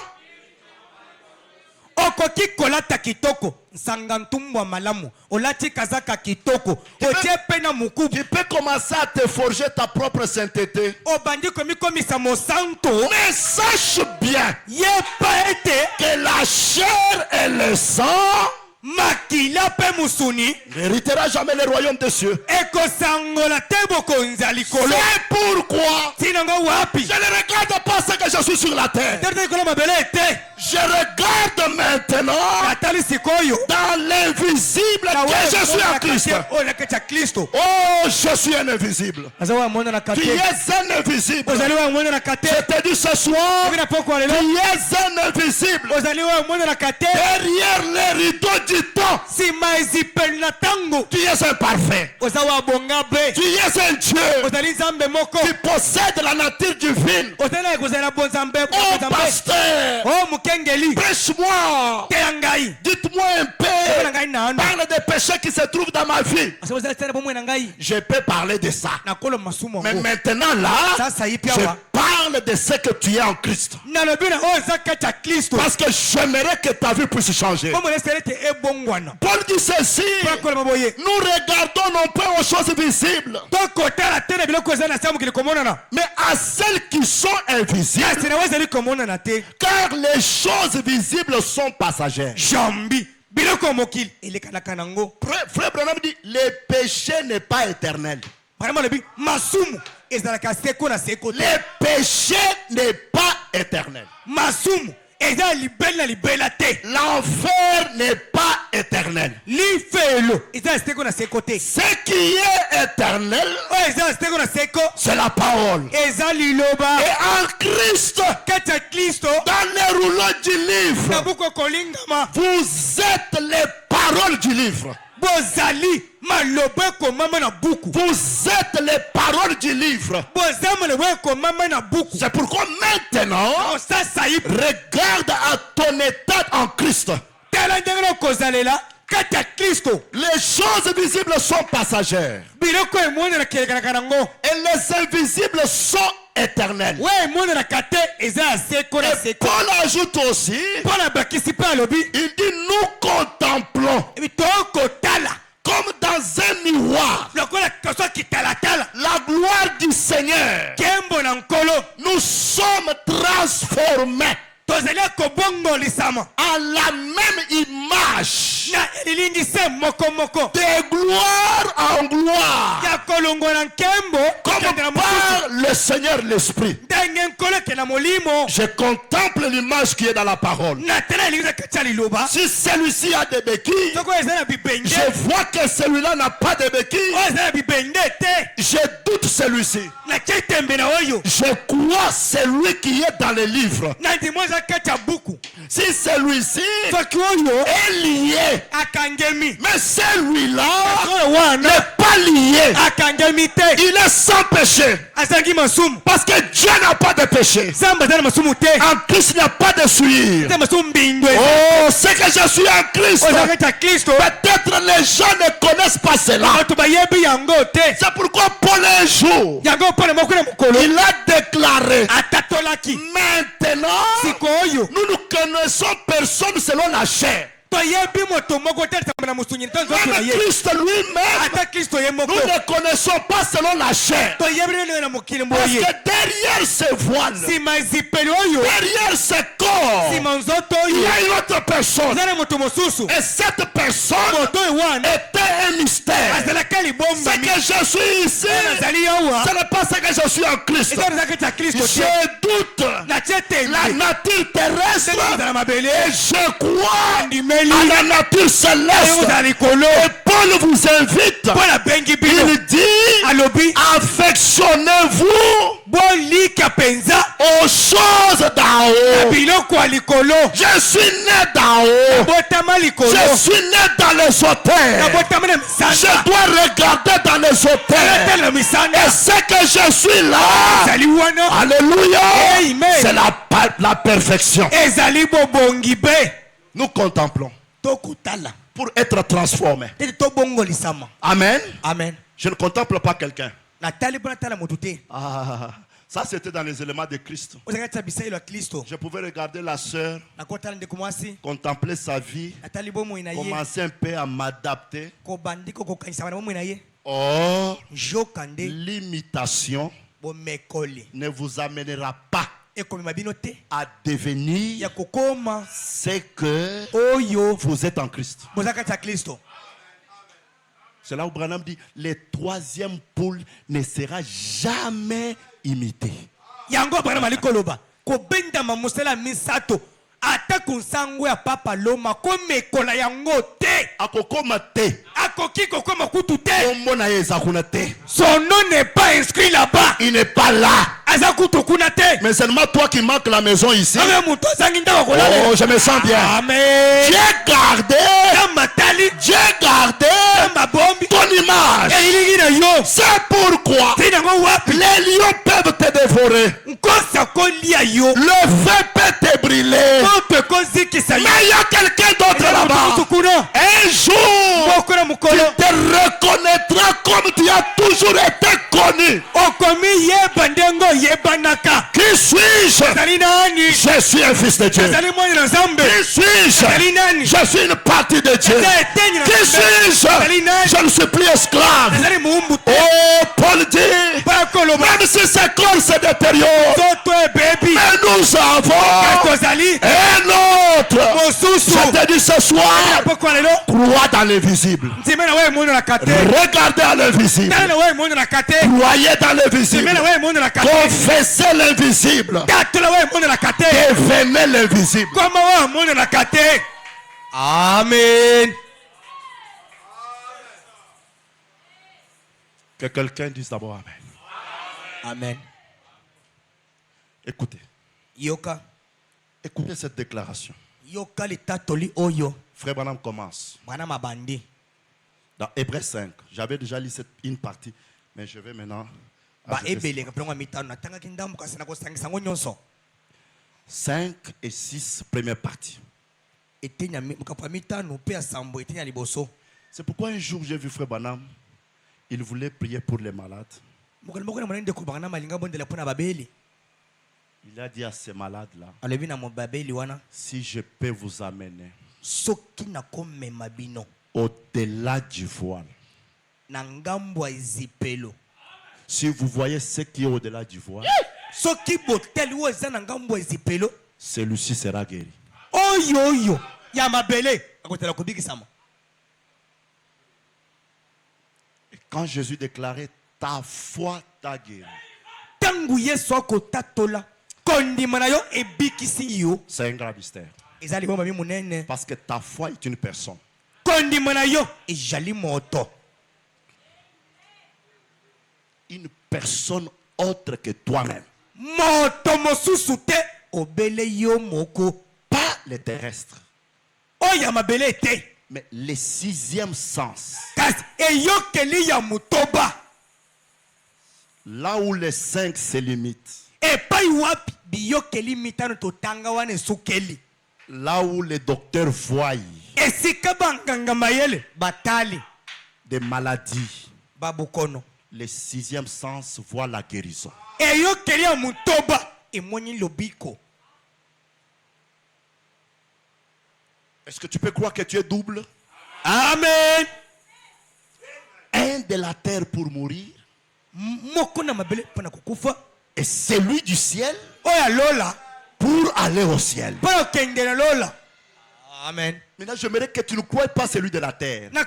Okoki kolata kitoko sangantumwa malamu olati kazaka kitoko otie pena mukubu. Tu peux commencer à te forger ta propre sainteté. Obandi komi komisa mosanto. Mais sache bien ye paete que la chair et le sang makila pe musuni n'héritera jamais le royaume des cieux. ekosangola te bokonzi ya likolo. C'est pourquoi ntina ngo wapi je ne regarde pas ce que je suis sur la terre. tete likolo mabele ete Je regarde maintenant natali sikoyo dans l'invisible que je suis en Christ. oyo nakati ya kristo. Oh, je suis un invisible. aza wa mwana na Tu kate es un invisible. ozali wa mwana na kate. Je te dis ce soir, ebina poko lelo tu es un invisible. ozali wa mwana na kate Derrière les rideaux du temps, nsima ezipeli na ntango tu es un parfait. oza wa bonga be Tu es un Dieu. ozali nzambe moko Tu possèdes la nature divine. ozali na ekozali na bonzambe Oh, pasteur, o mokengeli prêche-moi. te ya ngai Dites-moi un na peu. ngai nano Parle des péchés qui se trouvent dans ma vie. ase ozali tene bomoi na ngai Je peux parler de ça. nakolo masumu Mais yango maintenant là, sasa yi je piawa parle de ce que tu es en Christ. nalobi na oyo eza kati ya kristo Parce que j'aimerais que ta vie puisse changer. bomoi esele te ebongwana Paul dit ceci. mpo akolema boye Nous regardons non pas aux choses visibles, tokotala te na biloko eza na se ya mokili komonana mais à celles qui sont invisibles. kasi na oyo ezali komonana te Car les choses visibles sont passagères. jambi biloko ya mokili elekanaka nango. Frère Branham dit, le péché n'est pas éternel. vraiment alobi masumu ezalaka seko na seko te. Le péché n'est pas éternel. masumu eza ya libeli na libela te. L'enfer n'est pas éternel. lifelo eza ya seko na seko te. Ce qui est éternel, oyo eza ya seko na seko c'est la parole. eza liloba Et en Christ, kati ya kristo dans les rouleaux du na livre, buku kolingama vous êtes les paroles du livre. bozali maloba ekomama na buku. Vous êtes les paroles du livre. boza maloba ekomama na buku. C'est pourquoi maintenant, sasa yi regarde à ton état en Christ. tala ndenge na okozalela kati ya kristo. Les choses visibles sont passagères biloko emonanaka elekanaka nango. et les invisibles sont éternels. we emonanaka te eza ya seko na Et seko. Paul ajoute aussi, mpo na bakisi mpe alobi il dit nous contemplons ebi tokotala comme dans un miroir lokola toso kitalatala la gloire du Seigneur. kembo na nkolo. Nous sommes transformés tozali kobongolisama en la même image na elilingise mokomoko de gloire en gloire ya kolongola nkembo comme kokende na par mosusu le Seigneur l'Esprit. ndenge nkolo ekende na molimo. Je contemple l'image qui est dans la parole. na tala elingisa kati ya liloba Si celui-ci a des béquilles, soko oyo eza na bibende je vois que celui-là n'a pas de béquilles. oyo eza na bibende te Je doute celui-ci. natia tembe na oyo Je crois celui qui est dans les livres. na ndimo eza kati ya buku. Si celui-ci soki oyo est lié, akangemi mais celui-là oyo wana n'est pas lié, akangemi te il est sans péché. azangi masumu. Parce que Dieu n'a pas de péché. nzambe aza na masumu te En Christ, il n'y a pas de souillure. te masumu mbindwe. Oh, c'est que je suis en Christ. oyo eza kati ya kristo. Peut-être les gens ne connaissent pas cela. bato bayebi yango te. C'est pourquoi Paul un jour, yango mpona moko na mokolo il a déclaré, atatolaki maintenant, siko oyo nous ne connaissons personne selon la chair. toyebi moto moko te lisambo na mosunyi nto nzoto na Même ye. Christ lui-même, ata kristo ye moko nous ne connaissons pas selon la chair. toyebi ndenge na mokili Parce boye. que derrière ce voile, nsima ezipeli oyo derrière ce corps, nsima nzoto il y oyo a une autre personne. eza na moto mosusu. Et cette personne moto oyo wana était un mystère. azalaki Ce libombami. que je suis ici, nazali awa ce n'est pas ce que je suis en Christ. eza eza kati ya kristo te. Je doute natie tembe la nature terrestre ndenge kozala mabele et je crois andimeli à la nature ndenge céleste. kozala likolo. Et Paul vous invite, mpo na bengi bino il dit, alobi affectionnez-vous bolika penza aux choses d'en na haut. biloko ya likolo. Je suis né d'en haut. botama likolo Je suis né dans les hôtels. nabotama na Je misanda dois regarder dans les hôtels. natala na misanda Et ce que je suis là, ezali wana alléluia, Amen. c'est la perfection. ezali bobongi be Nous contemplons tokotala pour être transformés. tete tobongolisama. Amen. amen. Je ne contemple pas quelqu'un. natali mpo natala moto te. Ça c'était dans les éléments de Christ. ozalaki tia bisailo ya kristo. Je pouvais regarder la sœur, nakotala ndeko mwasi contempler sa vie, natali bomoi na ye commencer un peu à m'adapter. kobandi kokokanisama na bomoi na ye. Or, joka nde l'imitation bomekoli ne vous amènera pas à devenir ce que vous êtes en Christ. C'est là où Branham dit, le troisième poule ne sera jamais imité. ata kunsango ya papa loma komekola yango te akokoma te akoki kokoma kutu te komona yeza kuna te son nom n'est pas inscrit là-bas il n'est pas là aza kutu kuna te mais seulement toi qui manques la maison ici oh je me sens bien amen Dieu gardé Dieu gardé ton image c'est pourquoi les lions peuvent te dévorer le feu peut te brûler mais il y a quelqu'un d'autre là-bas un jour tu te reconnaîtras comme tu as toujours été connu qui suis-je je suis un fils de Dieu qui suis-je je suis une partie de Dieu qui suis-je je ne suis plus esclave oh Paul dit même si ce corps se détériore mais nous avons un autre je te dis ce soir crois dans l'invisible regardez à l'invisible croyez dans l'invisible confessez l'invisible devenez l'invisible amen. Que quelqu'un dise d'abord amen. Amen. Écoutez. Yoka. Écoutez cette déclaration. Yoka le tatoli oyo. Frère Branham commence. Branham abandi. Dans Hébreux 5. J'avais déjà lu une partie, mais je vais maintenant. 5 et 6, première partie. C'est pourquoi un jour j'ai vu Frère Branham. Il voulait prier pour les malades. Il a dit à ces malades-là, si je peux vous amener au-delà du voile. Si vous voyez ce qui est au-delà du voile, celui-ci sera guéri. Et quand Jésus déclarait, ta foi t'a guéri. C'est un grand mystère. Parce que ta foi est une personne. Une personne autre que toi-même. Pas les terrestres. Mais le sixième sens. Là où les 5 se limitent. Là où les docteurs voient des maladies. Le sixième sens voit la guérison. Est-ce que tu peux croire que tu es double? Amen. Un de la terre pour mourir. Et celui du ciel pour aller au ciel. Amen. Maintenant, j'aimerais que tu ne crois pas celui de la terre. Mais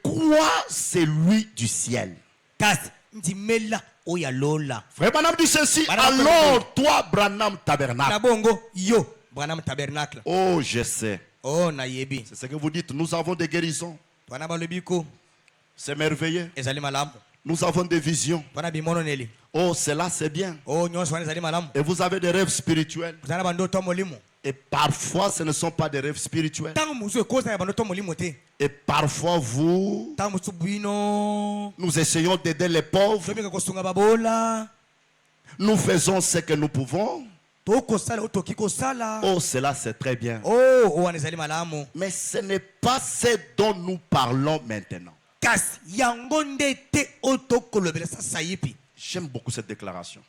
crois celui du ciel. Frère Branham dit ceci. Alors, toi, Branham Tabernacle. Oh, je sais. C'est ce que vous dites. Nous avons des guérisons. C'est merveilleux. Nous avons des visions. Oh, cela c'est bien. Et vous avez des rêves spirituels. Et parfois, ce ne sont pas des rêves spirituels. Et parfois, nous essayons d'aider les pauvres. Nous faisons ce que nous pouvons. Oh, cela c'est très bien. Mais ce n'est pas ce dont nous parlons maintenant. J'aime beaucoup cette déclaration.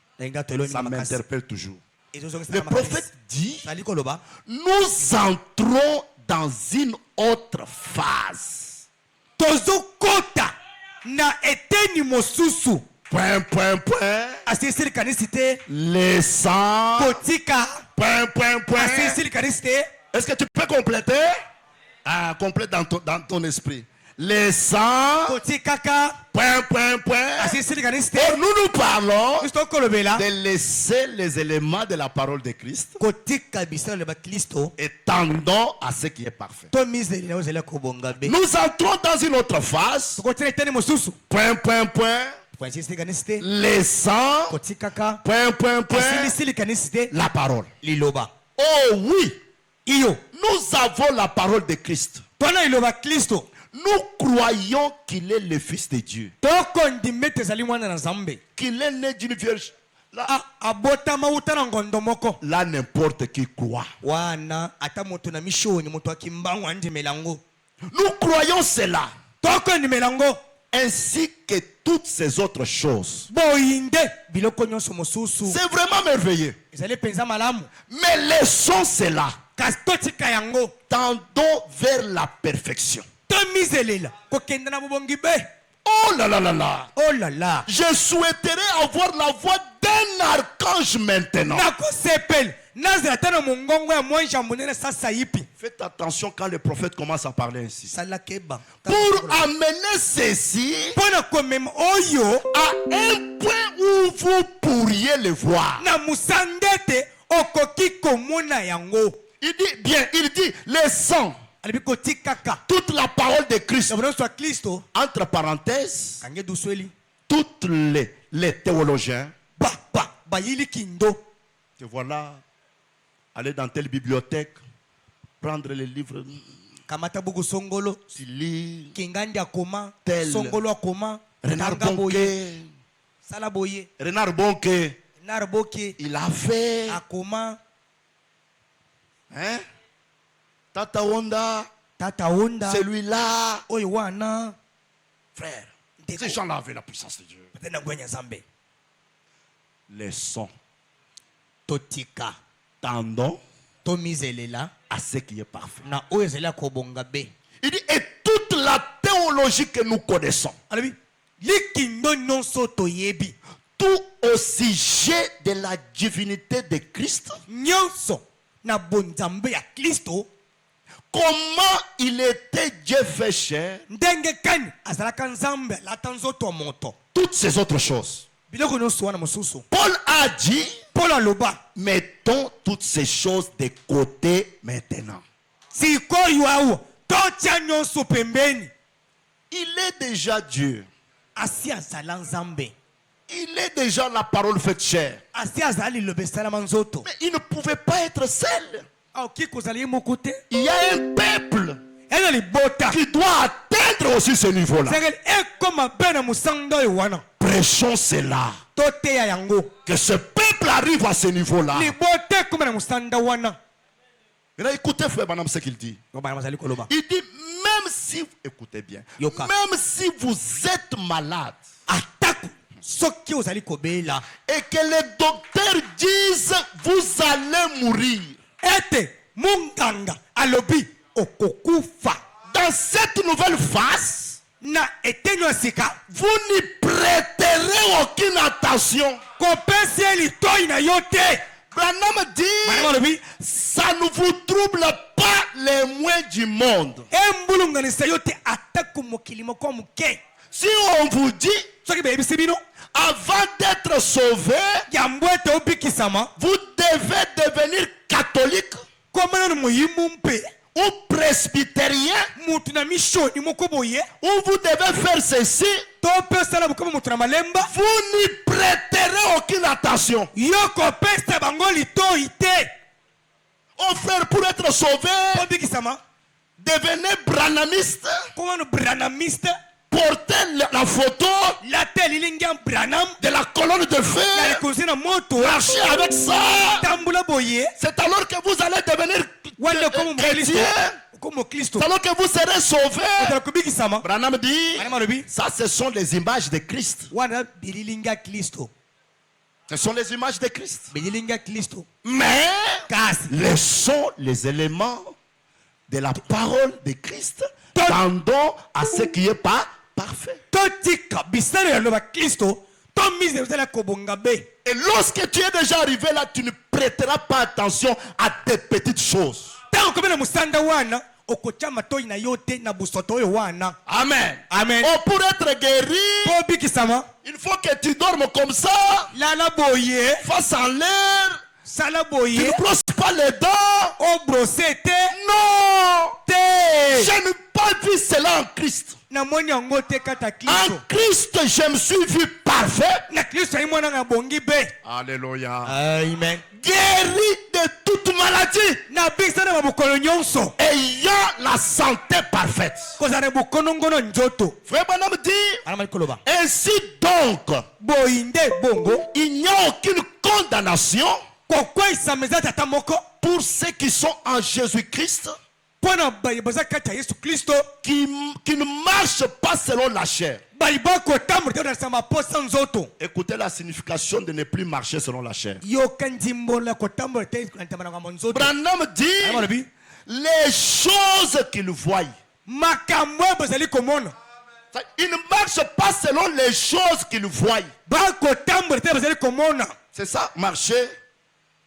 Ça m'interpelle toujours. Le prophète dit, nous entrons dans une autre phase. Point, point, point. asisili kanisi te Les sangs. kotika Point, point, point. asisili kanisi te. Est-ce que tu peux compléter? Ah, complète dans ton esprit. Les sangs. kotikaka Point, point, point. asisili kanisi te. Et nous parlons kristo kolobela de laisser les éléments de la parole de Christ kotika bisala ba kristo et tendons à ce qui est parfait. to mizeli na ozela kobonga be. Nous entrons dans une autre phase. kotina tene mosusu Point, point, point. asisili kanisi te Les sangs. kotikaka Point, point, point. asisili kanisi te La parole. liloba Oh oui. iyo Nous avons la parole de Christ. tona liloba kristo Nous croyons qu'il est le Fils de Dieu. tokondima ete ezali mwana na nzambe Qu'il est né d'une vierge. Là, abotama uta na ngondo moko là n'importe qui croit. wana ata moto na mishoni moto akimbango andimela yango Nous croyons cela. tokondimela yango Ainsi que toutes ces autres choses. boyinde biloko nyonso mosusu C'est vraiment merveilleux. ezali mpenza malamu Mais laissons cela. kasi totika yango Tendons vers la perfection. tomizelela kokenda na bobongi be. Oh là là là là. Oh là là Je souhaiterais avoir la voix d'un archange maintenant. nakosepela nazela ta na mongongo ya mwanja monene sasa yipi Faites attention quand le prophète commence à parler ainsi. salakeba Pour amener ceci mpo na komema oyo à un point où vous pourriez le voir. na musanga ete okoki komona yango. Il dit bien, il dit les sangs, alibi kotikaka toute la parole de Christ, nyonso ya kristo entre parenthèses, kange dusweli toutes les théologiens, bayili kindo te voilà, aller dans telle bibliothèque, prendre les livres, kamata buku songolo tu lis, kingandi akoma Tel. songolo akoma Renard tanga boye Bonke, sala boye Renard Bonke, narboke il a fait, akoma hein, Tata Wanda, tata onda celui-là, oyo wana frère, ces gens-là avaient la puissance de Dieu. tena gwenya nzambe Les sons, totika tendons tomizelela à ce qui est parfait. na oyo ezali ya kobonga be. Il dit, et toute la théologie que nous connaissons, alobi likindo nyonso toyebi tout au sujet de la divinité de Christ, nyonso na bonzambe ya kristo comment il était Dieu fait chair, ndenge kani azalaka nzambe alata nzoto ya moto toutes ces autres choses. biloko nyonso wana mosusu. Paul a dit, Paul aloba mettons toutes ces choses de côté maintenant. sikoyo awo totia nyonso pembeni. Il est déjà Dieu. asi azala nzambe Il est déjà la parole faite chair. asi azala liloba esalama nzoto Mais il ne pouvait pas être seul. aoki kozala ye moko te. Il y a un peuple eza libota qui doit atteindre aussi ce niveau-là. sengeli ekoma be na mosanga oyo wana Prêchons cela. toteya yango Que ce peuple arrive à ce niveau-là. libota ekoma na mosanda wana. Maintenant, écoutez, frère Banam, ce qu'il dit. bana bazali koloba Il dit, même si, écoutez bien, Yoka. même si vous êtes malade atako soki ozali kobela et que les docteurs disent vous allez mourir, ete munganga alobi okokufa dans cette nouvelle phase, na etenyo ya sika vous n'y prêterez aucune attention. kopesi ye litoi na yo te. Branham bana dit, balobi ça ne vous trouble pas les moins du monde. embulunganisa yo te atako mokili moko moke. Si on vous dit, soki beyebisi bino avant d'être sauvé, yambo ete obikisama vous devez devenir catholique komana na moyimu mpe ou presbytérien, mutu na mishoni moko boye ou vous devez faire ceci, to mpe osala bokoma mutu na malemba vous n'y prêterez aucune attention. yo kopesa bango litoi te. Oh frère, pour être sauvé, obikisama devenez branhamiste, komana branamiste portez la photo lata lilingi ya branam de la colonne de na fer, likonzi na moto marchez avec ça. tambula boye C'est alors que vous allez devenir wande komo mokristo chrétien. komo kristo C'est alors que vous serez sauvés. otala kobikisama. Branham dit, bana balobi ça ce sont les images de Christ. wana bililingi ya kristo Ce sont les images de Christ. bililingi ya kristo Mais kasi laissons les éléments de la parole de Christ. Tendons à ce qui est pas parfait. totika bisalo ya loba kristo Et lorsque tu es déjà arrivé là, tu ne prêteras pas attention à des petites choses. Amen. Amen. Oh, pour être guéri, il faut que tu dormes comme ça, face en l'air. Tu ne brosses pas les dents. Non. Je n'ai pas vu cela en Christ. En Christ, je me suis vu parfait. Alléluia. Amen. Guéri de toute maladie. Ayant la santé parfaite. Frère Branham dit, ainsi donc, il n'y a aucune condamnation pour ceux qui sont en Jésus-Christ, qui ne marchent pas selon la chair. Écoutez la signification de ne plus marcher selon la chair. Branham dit les choses qu'il voit. Il ne marche pas selon les choses qu'il voit. C'est ça, marcher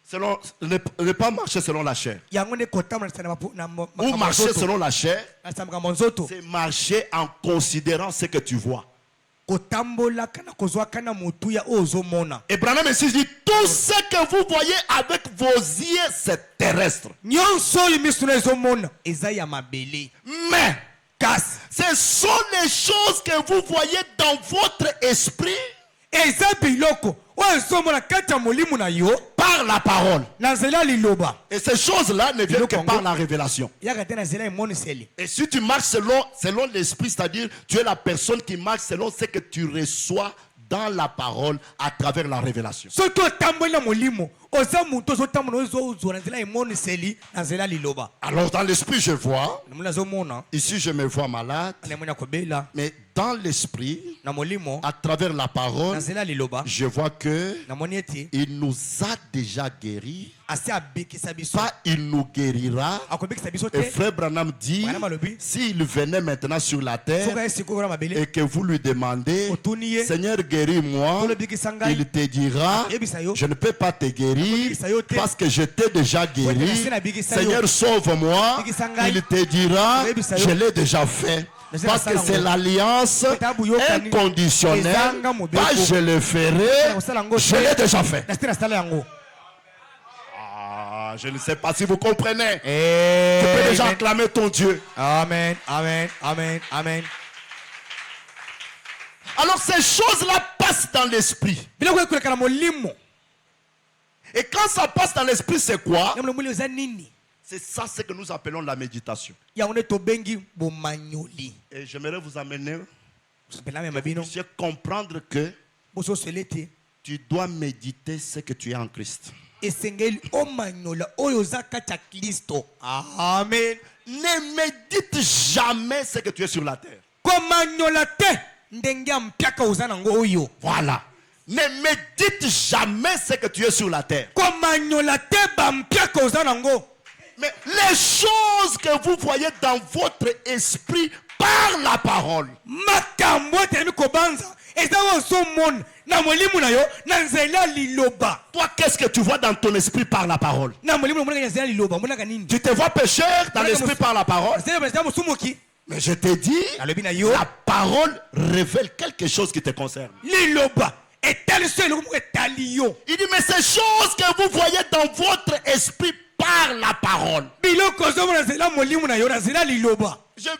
selon, ne pas marcher selon la chair. Ou marcher selon la chair, c'est marcher en considérant ce que tu vois. Et Branham ici dit, tout ce que vous voyez avec vos yeux, c'est terrestre. Mais ce sont les choses que vous voyez dans votre esprit par la parole. Et ces choses-là ne viennent que par la révélation. Et si tu marches selon l'esprit, c'est-à-dire tu es la personne qui marche selon ce que tu reçois dans la parole à travers la révélation. Alors dans l'esprit je vois, ici je me vois malade, mais dans l'esprit, à travers la parole, je vois que il nous a déjà guéris. Pas il nous guérira. Et frère Branham dit, s'il venait maintenant sur la terre et que vous lui demandez, Seigneur guéris-moi, il te dira, je ne peux pas te guérir parce que je t'ai déjà guéri. Seigneur sauve-moi, il te dira, je l'ai déjà fait. Parce que c'est l'alliance inconditionnelle. Pas je le ferai, je l'ai déjà fait. Je ne sais pas si vous comprenez. Tu peux déjà acclamer ton Dieu. Amen, amen, amen, amen. Alors ces choses-là passent dans l'esprit. Et quand ça passe dans l'esprit, c'est quoi? C'est ça ce que nous appelons la méditation. Et j'aimerais vous amener pour puissiez comprendre que tu dois méditer ce que tu es en Christ. Amen. Ne médite jamais ce que tu es sur la terre. Voilà. Ne médite jamais ce que tu es sur la terre. Mais les choses que vous voyez dans votre esprit par la parole. Toi, qu'est-ce que tu vois dans ton esprit par la parole? Tu te vois pécheur dans l'esprit par la parole? Mais je te dis, la parole révèle quelque chose qui te concerne. Il dit, mais ces choses que vous voyez dans votre esprit par la parole. J'ai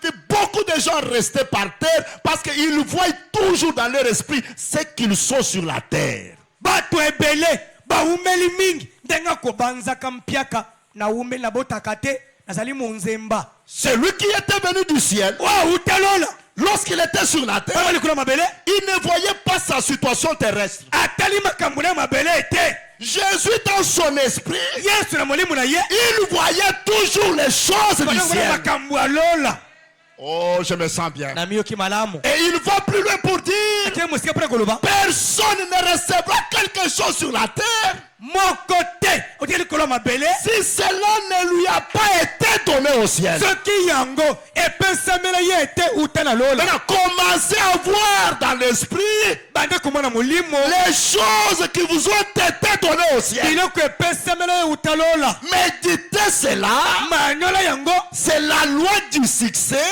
vu beaucoup de gens rester par terre parce qu'ils voient toujours dans leur esprit ce qu'ils sont sur la terre. Celui qui était venu du ciel, lorsqu'il était sur la terre, il ne voyait pas sa situation terrestre. Jésus dans son esprit, il voyait toujours les choses du ciel. Oh, je me sens bien. Et il va plus loin pour dire, personne ne recevra quelque chose sur la terre si cela ne lui a pas été donné au ciel. Maintenant, commencez à voir dans l'esprit Les choses qui vous ont été données au ciel. Méditez cela. C'est la loi du succès.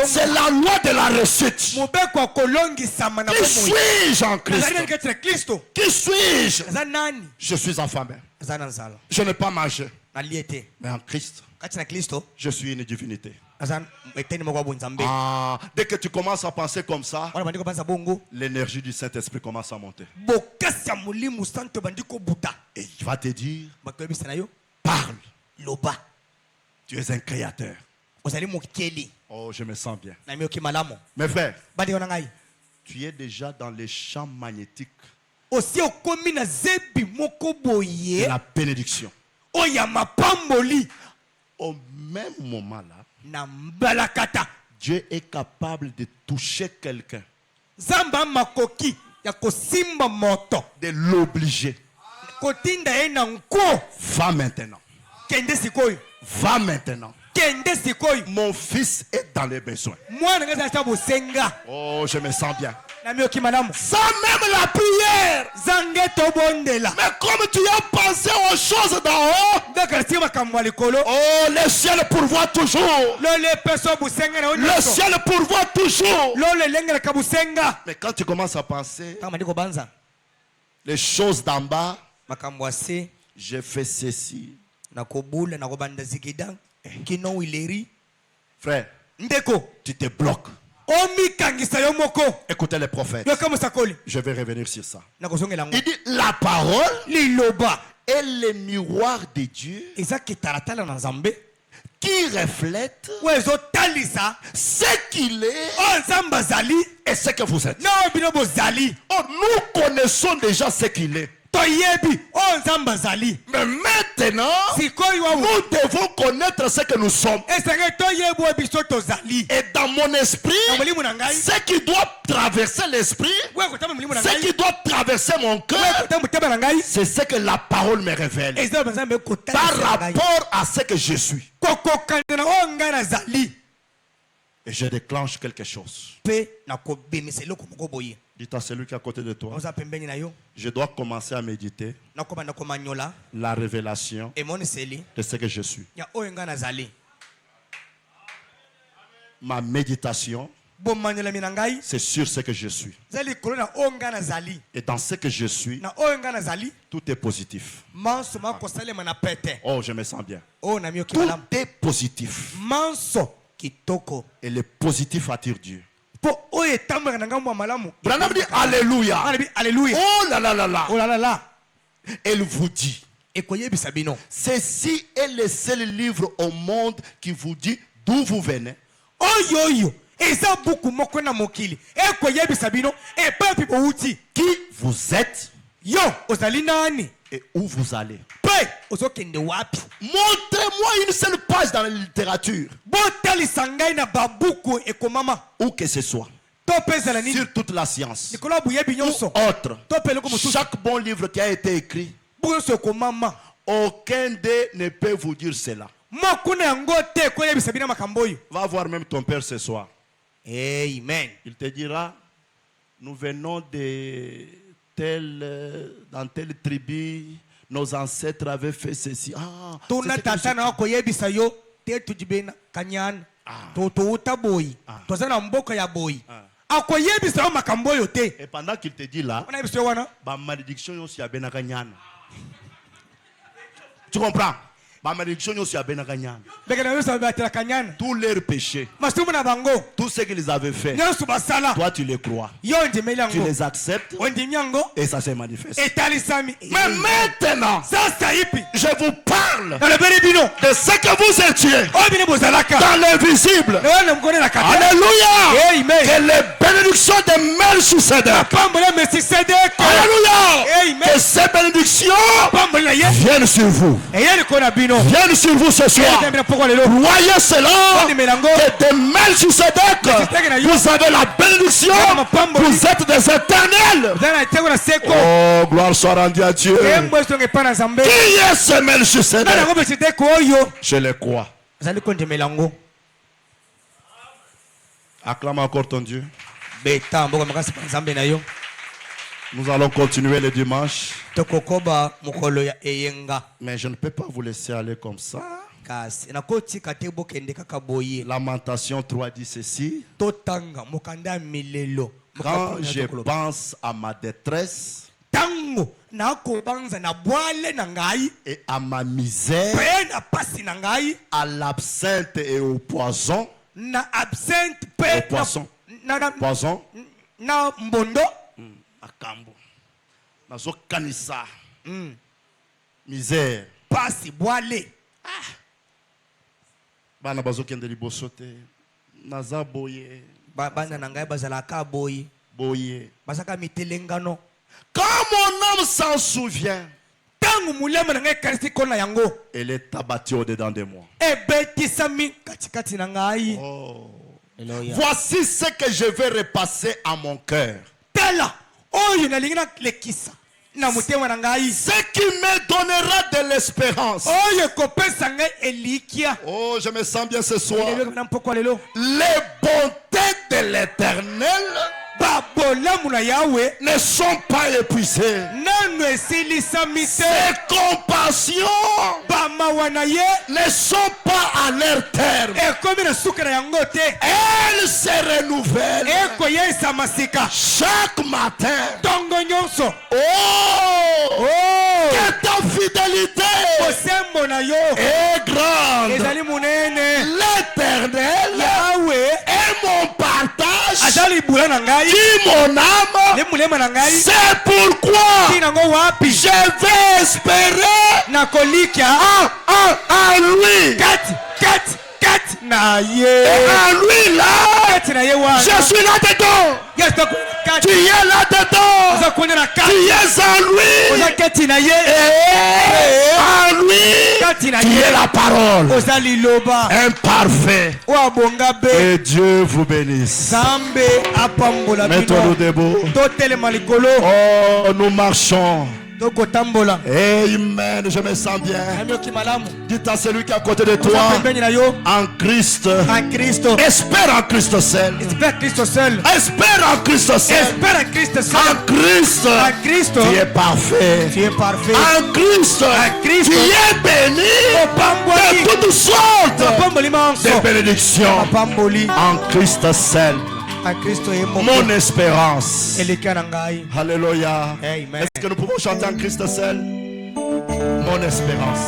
C'est la loi de la réussite. Qui suis-je en Christ? Qui suis-je? Je suis affamé. Je n'ai pas mangé. Mais en Christ, je suis une divinité. Dès que tu commences à penser comme ça, l'énergie du Saint-Esprit commence à monter. Et il va te dire, parle. Tu es un créateur. Oh, je me sens bien. Mes frères, tu es déjà dans les champs magnétiques de la bénédiction. Au même moment là, Dieu est capable de toucher quelqu'un, de l'obliger. Va maintenant. Va maintenant. Mon fils est dans les besoins. Oh, je me sens bien. Sans même la prière. Mais comme tu as pensé aux choses d'en haut, oh, le ciel pourvoit toujours. Le ciel pourvoit toujours. Mais quand tu commences à penser les choses d'en bas, j'ai fait ceci. Frère, tu te bloques. Écoutez les prophètes. Je vais revenir sur ça. Il dit la parole est le miroir de Dieu qui reflète ce qu'il est et ce que vous êtes. Oh, nous connaissons déjà ce qu'il est. Mais maintenant, nous devons connaître ce que nous sommes. Et dans mon esprit, ce qui doit traverser l'esprit, ce qui doit traverser mon cœur, c'est ce que la parole me révèle par rapport à ce que je suis. Et je déclenche quelque chose. Dites à celui qui est à côté de toi, je dois commencer à méditer la révélation de ce que je suis. Ma méditation, c'est sur ce que je suis. Et dans ce que je suis, tout est positif. Oh, je me sens bien. Tout est positif. Et le positif attire Dieu. Branham dit Alléluia. Oh là là là là. Elle vous dit, ceci est le seul livre au monde qui vous dit d'où vous venez. Qui vous êtes et où vous allez. Montrez-moi une seule page dans la littérature où que ce soit, sur toute la science ou autre, chaque bon livre qui a été écrit, aucun d'eux ne peut vous dire cela. Va voir même ton père ce soir. Amen. Il te dira, nous venons de dans telle tribu, nos ancêtres avaient fait ceci. Et pendant qu'il te dit là, malédiction aussi à Benaganyana. Tu comprends? Tous leurs péchés, tout ce qu'ils avaient fait, toi tu les crois, tu les acceptes et ça se manifeste. Mais maintenant, je vous parle de ce que vous étiez dans l'invisible. Alléluia. Que les bénédictions de Melchisedec, alléluia, que ces bénédictions viennent sur vous. Viens sur vous ce soir. Voyez cela. Que de Melchisedec, vous avez la bénédiction. Vous êtes des éternels. Oh, gloire soit rendue à Dieu. Qui est ce Melchisedec? Je le crois. Acclame encore ton Dieu. Nous allons continuer le dimanche. Mais je ne peux pas vous laisser aller comme ça. Lamentation 3 dit ceci. Quand je pense à ma détresse et à ma misère, à l'absinthe et au poison, poison, na mbondo akambo nazo kanisa misère pasi boale bana bazo kende liboso te naza boye bana na ngai bazalaka boye basaka mitelengano. Quand mon âme s'en souvient, tangu mulema na ngai karisi kona yango, elle est abattue au-dedans de moi. Ebetisami katikati na ngai. Voici ce que je vais repasser à mon cœur. Ce qui me donnera de l'espérance. Oh, je me sens bien ce soir. Les bontés de l'Éternel ne sont pas épuisées. Ses compassions ne sont pas à leur terme. Elles se renouvellent chaque matin. Oh, que ta fidélité est grande. L'Éternel est mon partage, qui mon âme. C'est pourquoi je vais espérer en lui. Et en lui là, je suis là dedans. Tu es là dedans. Tu es en lui. Et en lui, tu es la parole. Imparfait. Et Dieu vous bénisse. Mettons-nous debout. Oh, nous marchons. Amen, je me sens bien. Dites à celui qui est à côté de toi, en Christ. Espère en Christ seul. Espère en Christ seul. En Christ, tu es parfait. En Christ, tu es béni de toutes sortes de bénédictions. En Christ seul. Mon espérance. Alléluia. Est-ce que nous pouvons chanter en Christ seul? Mon espérance.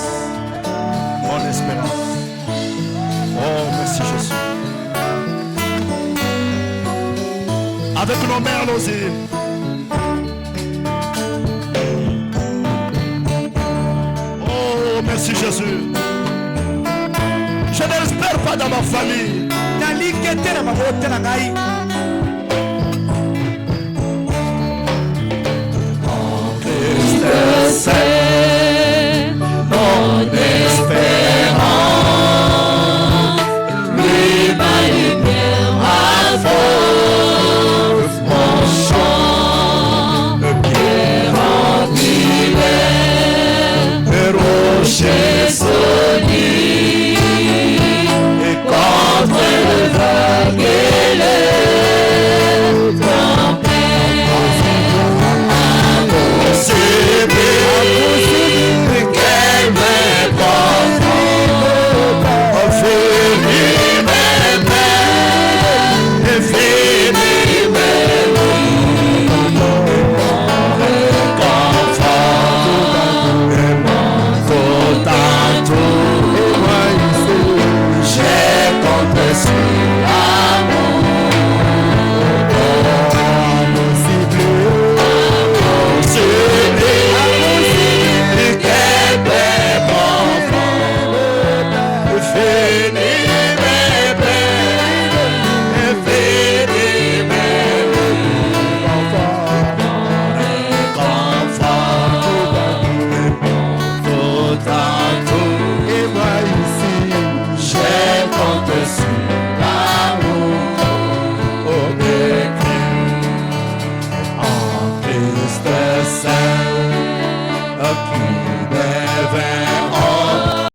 Mon espérance. Oh, merci Jésus. Avec nos mains, allons-y. Oh, merci Jésus. Je n'espère pas dans ma famille.